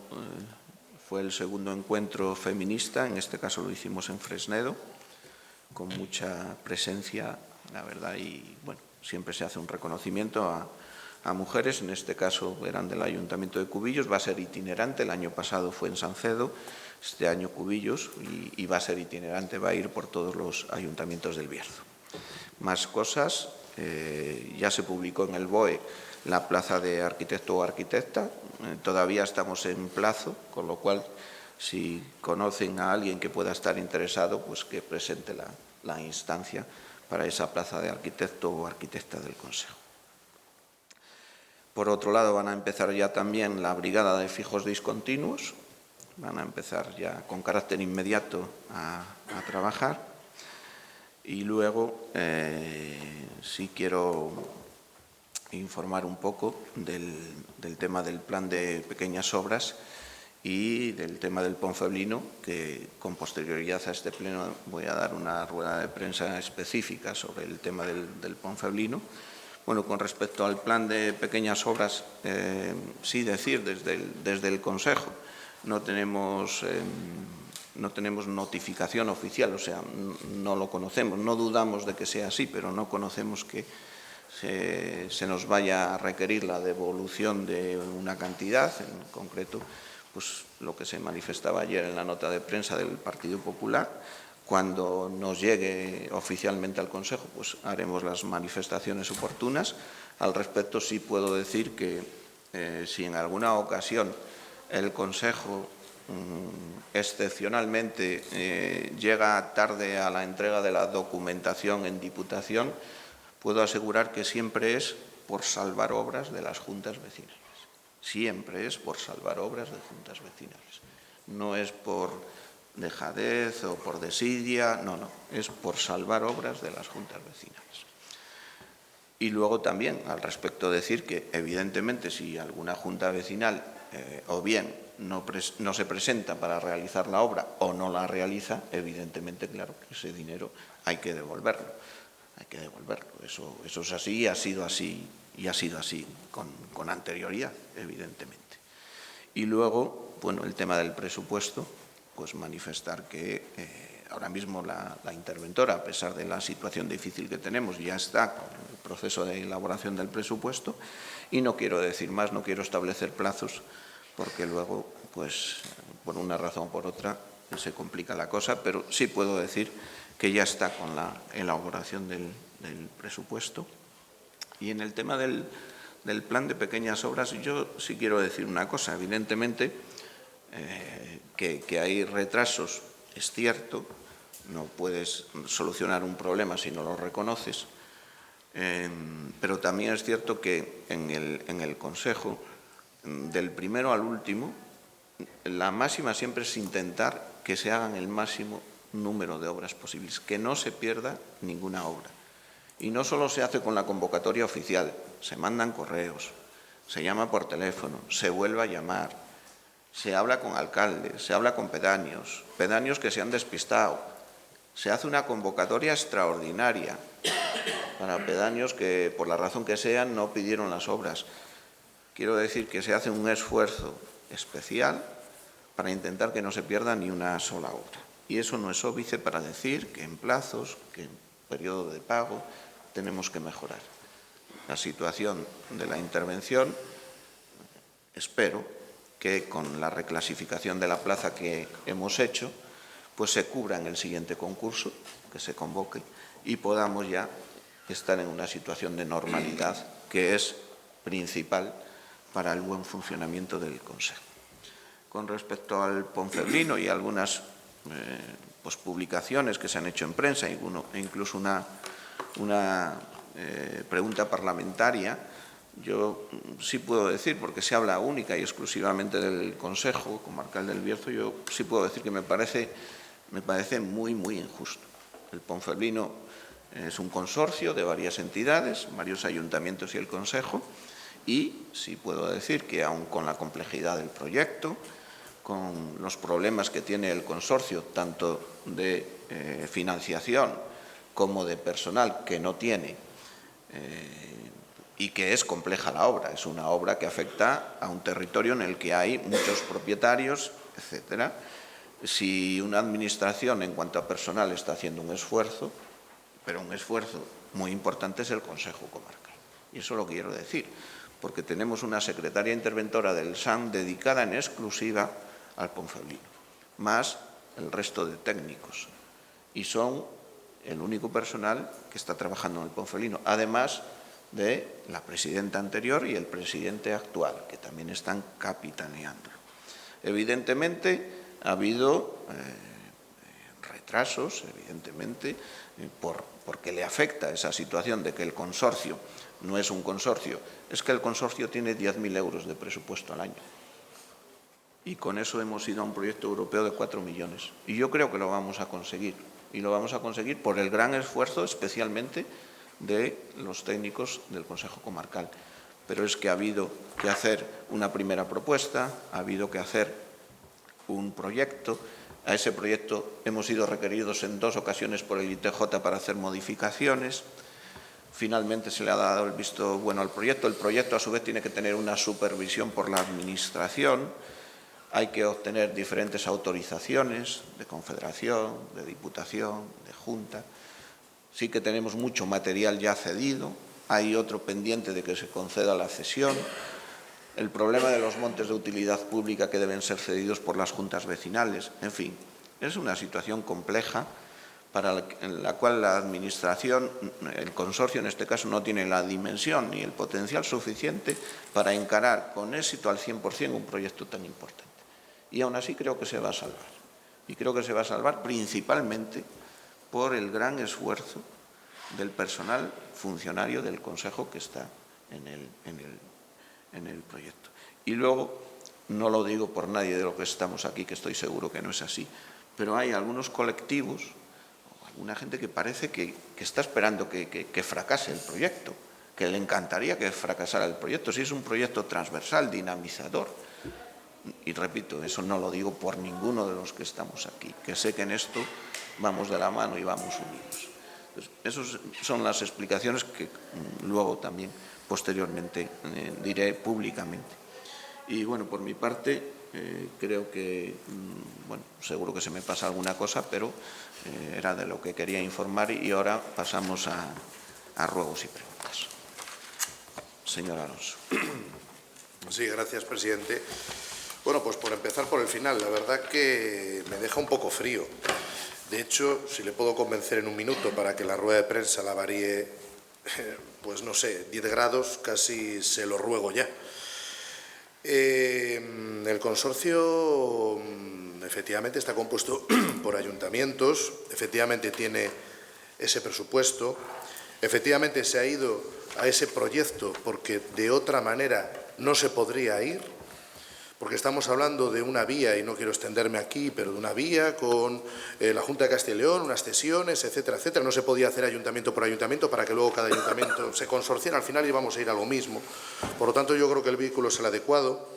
fue el segundo encuentro feminista, en este caso lo hicimos en Fresnedo, con mucha presencia, la verdad, y bueno, siempre se hace un reconocimiento a mujeres, en este caso eran del Ayuntamiento de Cubillos, va a ser itinerante, el año pasado fue en Sancedo, este año Cubillos, y va a ser itinerante, va a ir por todos los ayuntamientos del Bierzo. Más cosas, ya se publicó en el BOE la plaza de arquitecto o arquitecta. Todavía estamos en plazo, con lo cual, si conocen a alguien que pueda estar interesado, pues que presente la instancia para esa plaza de arquitecto o arquitecta del Consejo. Por otro lado, van a empezar ya también la brigada de fijos discontinuos, van a empezar ya con carácter inmediato a trabajar. Y luego sí quiero informar un poco del tema del plan de pequeñas obras y del tema del Ponfeblino, que con posterioridad a este pleno voy a dar una rueda de prensa específica sobre el tema del Ponfeblino. Bueno, con respecto al plan de pequeñas obras, sí decir desde el Consejo, no tenemos notificación oficial, o sea, no lo conocemos, no dudamos de que sea así, pero no conocemos que se nos vaya a requerir la devolución de una cantidad, en concreto, pues lo que se manifestaba ayer en la nota de prensa del Partido Popular. Cuando nos llegue oficialmente al Consejo, pues haremos las manifestaciones oportunas. Al respecto, sí puedo decir que si en alguna ocasión el Consejo excepcionalmente llega tarde a la entrega de la documentación en Diputación, puedo asegurar que siempre es por salvar obras de las juntas vecinales. Siempre es por salvar obras de juntas vecinales. No es por dejadez o por desidia, no, es por salvar obras de las juntas vecinales. Y luego también, al respecto, decir que, evidentemente, si alguna junta vecinal o bien no se presenta para realizar la obra o no la realiza, evidentemente, claro, que ese dinero hay que devolverlo. Hay que devolverlo. Eso es así y ha sido así con anterioridad, evidentemente. Y luego, bueno, el tema del presupuesto, pues manifestar que ahora mismo la interventora, a pesar de la situación difícil que tenemos, ya está con el proceso de elaboración del presupuesto, y no quiero decir más, no quiero establecer plazos, porque luego, pues, por una razón o por otra, se complica la cosa, pero sí puedo decir que ya está con la elaboración del presupuesto. Y en el tema del plan de pequeñas obras, yo sí quiero decir una cosa. Evidentemente, que hay retrasos, es cierto, no puedes solucionar un problema si no lo reconoces, pero también es cierto que en el Consejo, del primero al último, la máxima siempre es intentar que se hagan el máximo número de obras posibles, que no se pierda ninguna obra. Y no solo se hace con la convocatoria oficial, se mandan correos, se llama por teléfono, se vuelve a llamar, se habla con alcaldes, se habla con pedáneos que se han despistado, se hace una convocatoria extraordinaria para pedáneos que, por la razón que sea, no pidieron las obras. Quiero decir que se hace un esfuerzo especial para intentar que no se pierda ni una sola obra. Y eso no es óbice para decir que en plazos, que en periodo de pago, tenemos que mejorar. La situación de la intervención, espero que con la reclasificación de la plaza que hemos hecho, pues se cubra en el siguiente concurso que se convoque y podamos ya estar en una situación de normalidad que es principal para el buen funcionamiento del Consejo. Con respecto al Ponfeblino y algunas pues publicaciones que se han hecho en prensa e incluso una pregunta parlamentaria, yo sí puedo decir, porque se habla única y exclusivamente del Consejo Comarcal del Bierzo, yo sí puedo decir que me parece muy injusto. El Ponfeblino es un consorcio de varias entidades, varios ayuntamientos y el Consejo, y sí puedo decir que aun con la complejidad del proyecto, con los problemas que tiene el consorcio, tanto de financiación como de personal que no tiene, y que es compleja la obra. Es una obra que afecta a un territorio en el que hay muchos propietarios, etcétera. Si una administración en cuanto a personal está haciendo un esfuerzo, pero un esfuerzo muy importante es el Consejo Comarcal. Y eso lo quiero decir, porque tenemos una secretaria interventora del SAN dedicada en exclusiva al Ponfeblino, más el resto de técnicos. Y son el único personal que está trabajando en el Ponferrino, además de la presidenta anterior y el presidente actual, que también están capitaneándolo. Evidentemente, ha habido retrasos, evidentemente, porque le afecta esa situación de que el consorcio no es un consorcio, es que el consorcio tiene 10.000 euros de presupuesto al año. Y con eso hemos ido a un proyecto europeo de 4 millones. Y yo creo que lo vamos a conseguir. Y lo vamos a conseguir por el gran esfuerzo, especialmente de los técnicos del Consejo Comarcal. Pero es que ha habido que hacer una primera propuesta, ha habido que hacer un proyecto. A ese proyecto hemos sido requeridos en 2 ocasiones por el ITJ para hacer modificaciones. Finalmente se le ha dado el visto bueno al proyecto. El proyecto, a su vez, tiene que tener una supervisión por la Administración. Hay que obtener diferentes autorizaciones de Confederación, de Diputación, de Junta. Sí que tenemos mucho material ya cedido. Hay otro pendiente de que se conceda la cesión. El problema de los montes de utilidad pública que deben ser cedidos por las juntas vecinales. En fin, es una situación compleja en la cual la Administración, el consorcio en este caso, no tiene la dimensión ni el potencial suficiente para encarar con éxito al 100% un proyecto tan importante. Y aún así creo que se va a salvar. Y creo que se va a salvar principalmente por el gran esfuerzo del personal funcionario del Consejo que está en el proyecto. Y luego, no lo digo por nadie de los que estamos aquí, que estoy seguro que no es así, pero hay algunos colectivos, o alguna gente que parece que está esperando que fracase el proyecto, que le encantaría que fracasara el proyecto. Si es un proyecto transversal, dinamizador. Y repito, eso no lo digo por ninguno de los que estamos aquí, que sé que en esto vamos de la mano y vamos unidos. Entonces, esas son las explicaciones que luego también posteriormente diré públicamente. Y bueno, por mi parte, creo que, bueno, seguro que se me pasa alguna cosa, pero era de lo que quería informar y ahora pasamos a ruegos y preguntas. Señor Alonso. Sí, gracias, presidente. Bueno, pues por empezar por el final, la verdad que me deja un poco frío. De hecho, si le puedo convencer en un minuto para que la rueda de prensa la varíe, pues no sé, 10 grados, casi se lo ruego ya. El consorcio efectivamente está compuesto por ayuntamientos, efectivamente tiene ese presupuesto, efectivamente se ha ido a ese proyecto porque de otra manera no se podría ir, porque estamos hablando de una vía, y no quiero extenderme aquí, pero de una vía con la Junta de Castilla y León, unas cesiones, etcétera, etcétera. No se podía hacer ayuntamiento por ayuntamiento para que luego cada ayuntamiento se consorciara. Al final íbamos a ir a lo mismo. Por lo tanto, yo creo que el vehículo es el adecuado.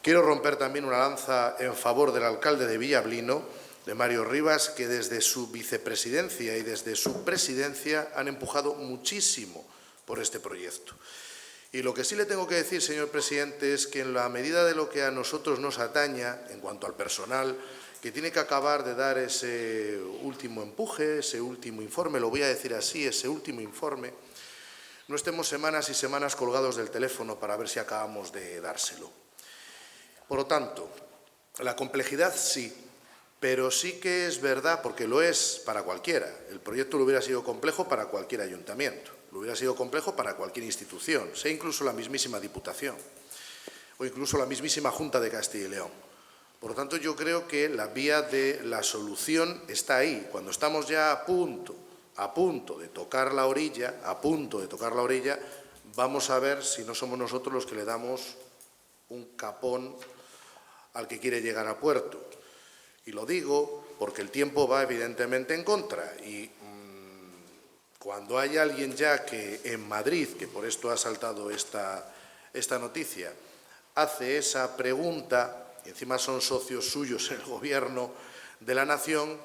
Quiero romper también una lanza en favor del alcalde de Villablino, de Mario Rivas, que desde su vicepresidencia y desde su presidencia han empujado muchísimo por este proyecto. Y lo que sí le tengo que decir, señor presidente, es que en la medida de lo que a nosotros nos ataña, en cuanto al personal, que tiene que acabar de dar ese último empuje, ese último informe, lo voy a decir así, ese último informe, no estemos semanas y semanas colgados del teléfono para ver si acabamos de dárselo. Por lo tanto, la complejidad sí, pero sí que es verdad, porque lo es para cualquiera. El proyecto lo hubiera sido complejo para cualquier ayuntamiento. Lo hubiera sido complejo para cualquier institución, sea incluso la mismísima Diputación o incluso la mismísima Junta de Castilla y León. Por lo tanto, yo creo que la vía de la solución está ahí. Cuando estamos ya a punto de tocar la orilla, vamos a ver si no somos nosotros los que le damos un capón al que quiere llegar a puerto. Y lo digo porque el tiempo va evidentemente en contra y cuando hay alguien ya que en Madrid, que por esto ha saltado esta noticia, hace esa pregunta, y encima son socios suyos en el Gobierno de la Nación,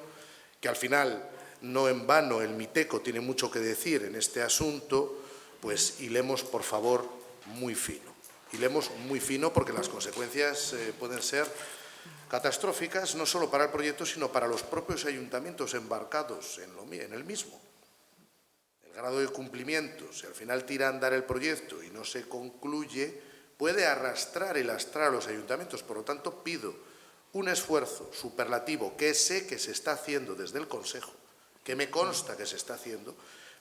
que al final, no en vano, el Miteco tiene mucho que decir en este asunto, pues hilemos, por favor, muy fino. Hilemos muy fino porque las consecuencias pueden ser catastróficas, no solo para el proyecto, sino para los propios ayuntamientos embarcados en el mismo. El grado de cumplimiento, si al final tira a andar el proyecto y no se concluye, puede arrastrar y lastrar a los ayuntamientos. Por lo tanto, pido un esfuerzo superlativo que sé que se está haciendo desde el Consejo que me consta que se está haciendo,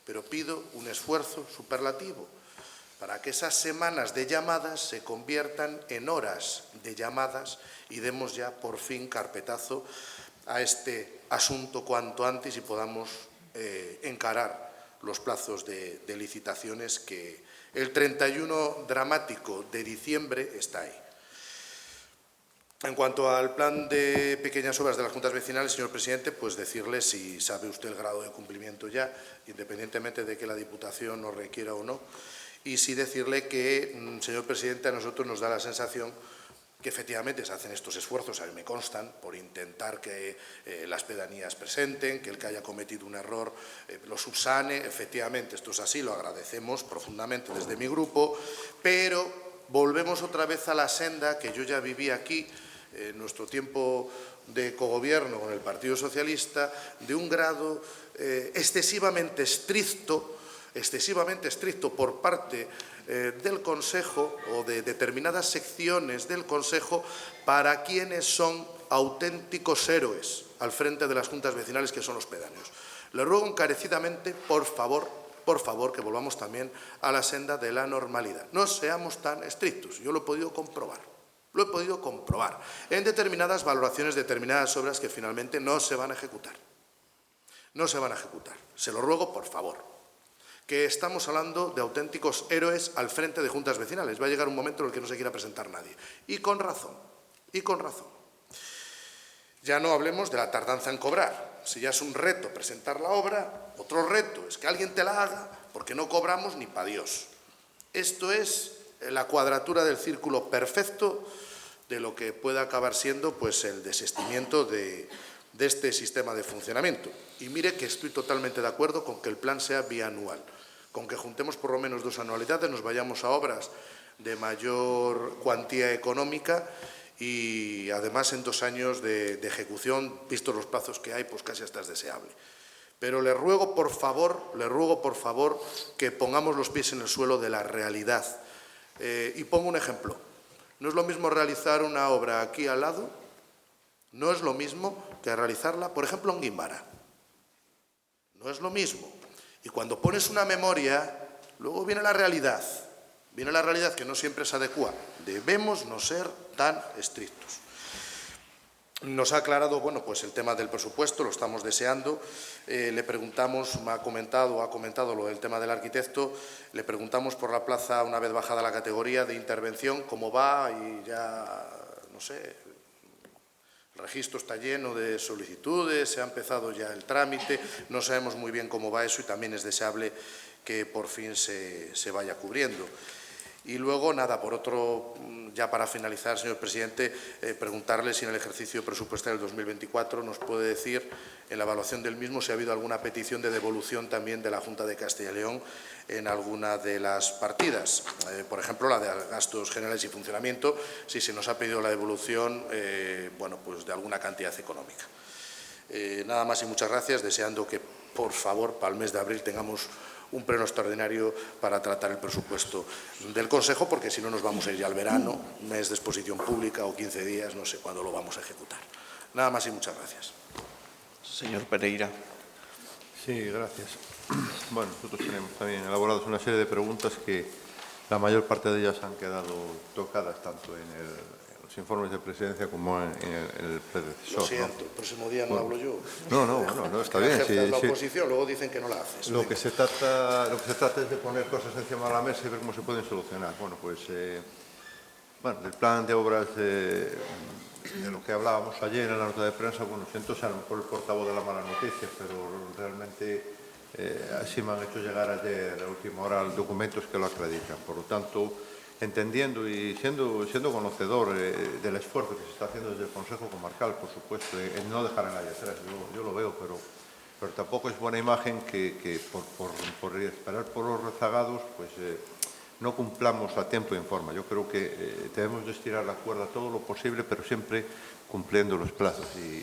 pero pido un esfuerzo superlativo para que esas semanas de llamadas se conviertan en horas de llamadas y demos ya por fin carpetazo a este asunto cuanto antes y podamos encarar los plazos de licitaciones que el 31 dramático de diciembre está ahí. En cuanto al plan de pequeñas obras de las juntas vecinales, señor presidente, pues decirle si sabe usted el grado de cumplimiento ya, independientemente de que la Diputación nos requiera o no, y sí decirle que, señor presidente, a nosotros nos da la sensación que efectivamente se hacen estos esfuerzos, a mí me constan, por intentar que las pedanías presenten, que el que haya cometido un error lo subsane. Efectivamente, esto es así, lo agradecemos profundamente desde mi grupo, pero volvemos otra vez a la senda que yo ya viví aquí, en nuestro tiempo de cogobierno con el Partido Socialista, de un grado excesivamente estricto por parte del Consejo o de determinadas secciones del Consejo para quienes son auténticos héroes al frente de las juntas vecinales, que son los pedáneos. Le ruego encarecidamente, por favor, que volvamos también a la senda de la normalidad. No seamos tan estrictos. Yo lo he podido comprobar. Lo he podido comprobar en determinadas valoraciones, determinadas obras que finalmente no se van a ejecutar. No se van a ejecutar. Se lo ruego, por favor, que estamos hablando de auténticos héroes al frente de juntas vecinales. Va a llegar un momento en el que no se quiera presentar nadie. Y con razón. Y con razón. Ya no hablemos de la tardanza en cobrar. Si ya es un reto presentar la obra, otro reto es que alguien te la haga porque no cobramos ni pa' Dios. Esto es la cuadratura del círculo perfecto de lo que pueda acabar siendo pues, el desistimiento de este sistema de funcionamiento. Y mire que estoy totalmente de acuerdo con que el plan sea bianual, con que juntemos por lo menos 2 anualidades, nos vayamos a obras de mayor cuantía económica y además en 2 años de ejecución, vistos los plazos que hay, pues casi hasta es deseable. Pero le ruego por favor, que pongamos los pies en el suelo de la realidad. Y pongo un ejemplo. No es lo mismo realizar una obra aquí al lado, no es lo mismo que realizarla, por ejemplo, en Guimara. No es lo mismo. Y cuando pones una memoria, luego viene la realidad. Viene la realidad que no siempre se adecua. Debemos no ser tan estrictos. Nos ha aclarado, bueno, pues el tema del presupuesto, lo estamos deseando. Le preguntamos, ha comentado lo del tema del arquitecto, le preguntamos por la plaza, una vez bajada la categoría de intervención, cómo va y ya, no sé, el registro está lleno de solicitudes, se ha empezado ya el trámite, no sabemos muy bien cómo va eso y también es deseable que por fin se vaya cubriendo. Y luego, nada, por otro, ya para finalizar, señor presidente, preguntarle si en el ejercicio presupuestario del 2024 nos puede decir, en la evaluación del mismo, si ha habido alguna petición de devolución también de la Junta de Castilla y León en alguna de las partidas. Por ejemplo, la de gastos generales y funcionamiento, si se nos ha pedido la devolución, bueno, pues de alguna cantidad económica. Nada más y muchas gracias, deseando que, por favor, para el mes de abril tengamos un pleno extraordinario para tratar el presupuesto del Consejo, porque si no nos vamos a ir ya al verano, mes de exposición pública o 15 días, no sé cuándo lo vamos a ejecutar. Nada más y muchas gracias. Señor Pereira. Sí, gracias. Bueno, nosotros tenemos también elaborados una serie de preguntas que la mayor parte de ellas han quedado tocadas tanto en los informes de presidencia como en el predecesor. Lo siento, el próximo día no hablo yo. No, está bien. Si la oposición, luego dicen que no la haces. Lo que se trata es de poner cosas encima de la mesa y ver cómo se pueden solucionar. Bueno, pues, el plan de obras de lo que hablábamos ayer en la nota de prensa, bueno, siento ser a lo mejor el portavoz de la mala noticia, pero realmente así me han hecho llegar ayer a última hora documentos que lo acreditan. Por lo tanto, entendiendo y siendo conocedor del esfuerzo que se está haciendo desde el Consejo Comarcal, por supuesto, en no dejar en la atrás, yo lo veo, pero tampoco es buena imagen que por esperar por los rezagados, pues no cumplamos a tiempo y en forma. Yo creo que debemos de estirar la cuerda todo lo posible, pero siempre cumpliendo los plazos. Y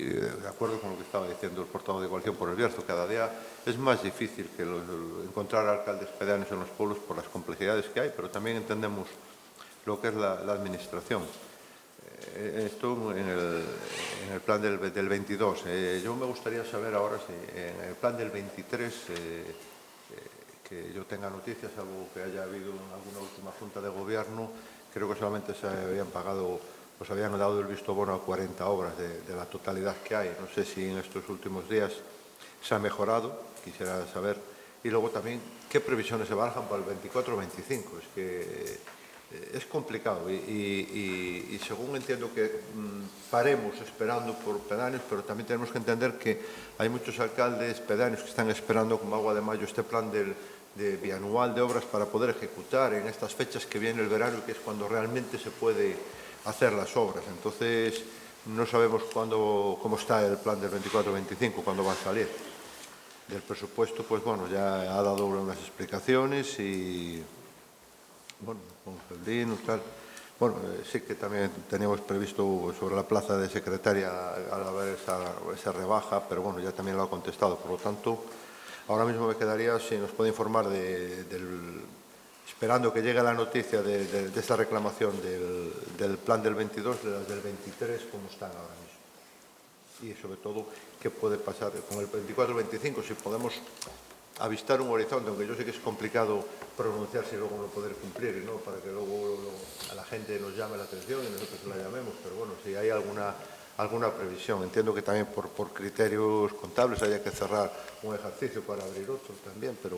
de acuerdo con lo que estaba diciendo el portavoz de Coalición por el Bierzo, cada día es más difícil que encontrar alcaldes pedáneos en los pueblos por las complejidades que hay, pero también entendemos lo que es la administración. esto en el plan del 22. Yo me gustaría saber ahora si en el plan del 23, que yo tenga noticias, algo que haya habido en alguna última junta de gobierno, creo que solamente se habían pagado, pues habían dado el visto bueno a 40 obras de la totalidad que hay. No sé si en estos últimos días se ha mejorado, quisiera saber. Y luego también, ¿qué previsiones se barajan para el 24-25? Es que es complicado y según entiendo que paremos esperando por pedáneos, pero también tenemos que entender que hay muchos alcaldes pedáneos que están esperando como agua de mayo este plan de bianual de obras para poder ejecutar en estas fechas que viene el verano y que es cuando realmente se puede hacer las obras. Entonces, no sabemos cómo está el plan del 24-25, cuándo va a salir. Del presupuesto, pues bueno, ya ha dado unas explicaciones y, bueno, con Feldín, tal. Bueno, sí que también teníamos previsto sobre la plaza de secretaria al haber esa rebaja, pero bueno, ya también lo ha contestado. Por lo tanto, ahora mismo me quedaría, si nos puede informar esperando que llegue la noticia de esta reclamación del plan del 22, de las del 23, cómo están ahora mismo. Y sobre todo, qué puede pasar con el 24-25, si podemos avistar un horizonte, aunque yo sé que es complicado pronunciarse y luego no poder cumplir, ¿no? Para que luego a la gente nos llame la atención y nosotros la llamemos, pero bueno, si hay alguna previsión. Entiendo que también por criterios contables haya que cerrar un ejercicio para abrir otro también, pero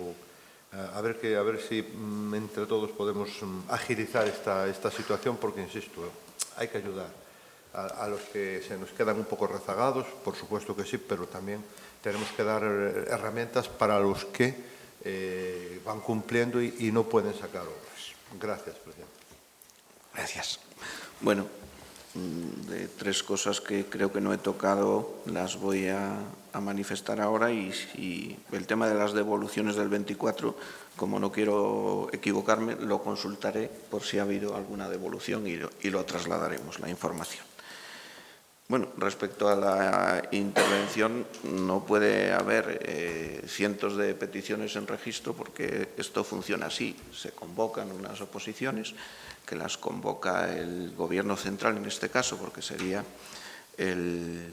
a ver si entre todos podemos agilizar esta situación, porque, insisto, hay que ayudar a los que se nos quedan un poco rezagados, por supuesto que sí, pero también tenemos que dar herramientas para los que van cumpliendo y no pueden sacar obras. Gracias, presidente. Gracias. Bueno, de tres cosas que creo que no he tocado las voy a manifestar ahora y el tema de las devoluciones del 24, como no quiero equivocarme, lo consultaré por si ha habido alguna devolución y lo trasladaremos, la información. Bueno, respecto a la intervención, no puede haber cientos de peticiones en registro porque esto funciona así. Se convocan unas oposiciones que las convoca el Gobierno central en este caso, porque sería el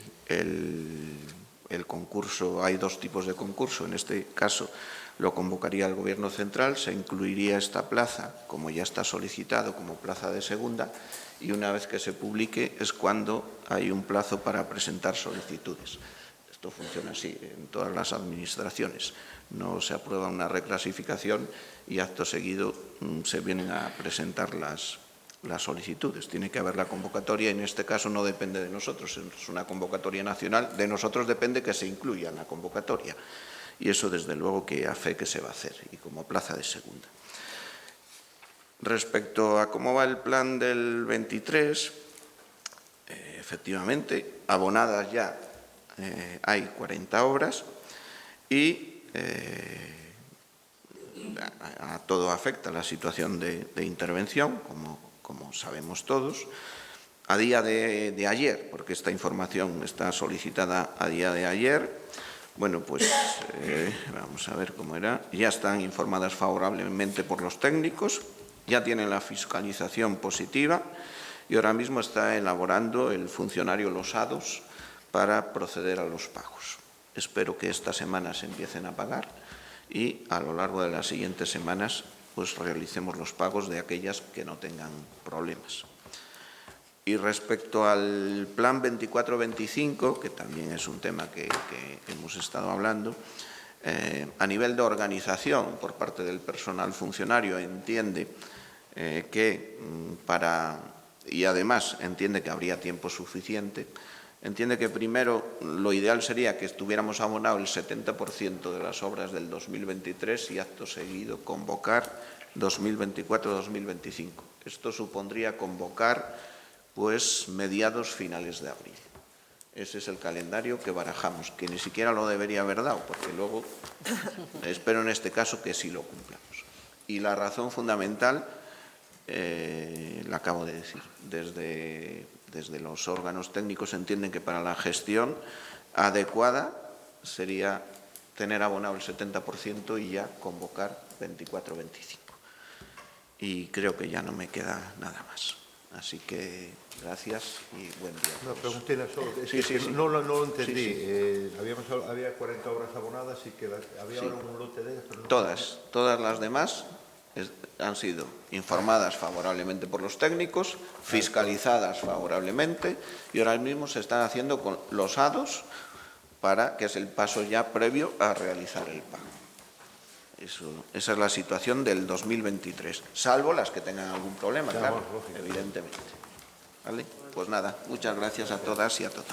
concurso. Hay dos tipos de concurso. En este caso lo convocaría el Gobierno central, se incluiría esta plaza, como ya está solicitado, como plaza de segunda, y una vez que se publique es cuando hay un plazo para presentar solicitudes. Esto funciona así en todas las administraciones. No se aprueba una reclasificación y acto seguido se vienen a presentar las solicitudes. Tiene que haber la convocatoria y en este caso no depende de nosotros, es una convocatoria nacional. De nosotros depende que se incluya en la convocatoria y eso desde luego que a fe que se va a hacer y como plaza de segunda. Respecto a cómo va el plan del 23, efectivamente, abonadas ya hay 40 obras y a todo afecta la situación de intervención, como sabemos todos. A día de ayer, porque esta información está solicitada a día de ayer, bueno, pues vamos a ver cómo era. Ya están informadas favorablemente por los técnicos, ya tienen la fiscalización positiva y ahora mismo está elaborando el funcionario los ADOS para proceder a los pagos. Espero que esta semana se empiecen a pagar y a lo largo de las siguientes semanas pues realicemos los pagos de aquellas que no tengan problemas. Y respecto al plan 24-25, que también es un tema que hemos estado hablando, a nivel de organización por parte del personal funcionario entiende y además entiende que habría tiempo suficiente, entiende que primero lo ideal sería que estuviéramos abonado el 70% de las obras del 2023 y acto seguido convocar 2024-2025. Esto supondría convocar pues mediados finales de abril. Ese es el calendario que barajamos, que ni siquiera lo debería haber dado, porque luego espero en este caso que sí lo cumplamos. Y la razón fundamental, la acabo de decir, desde los órganos técnicos entienden que para la gestión adecuada sería tener abonado el 70% y ya convocar 24-25. Y creo que ya no me queda nada más. Así que gracias y buen día. Una preguntina solo, es Sí, que sí, sí. no lo entendí. Sí, Había 40 obras abonadas y que había Sí. ahora un lote de ellas, pero no... Todas las demás han sido informadas favorablemente por los técnicos, fiscalizadas favorablemente y ahora mismo se están haciendo con los ADOS que es el paso ya previo a realizar el pago. Esa es la situación del 2023, salvo las que tengan algún problema, claro, evidentemente. ¿Vale? Pues nada, muchas gracias a todas y a todos.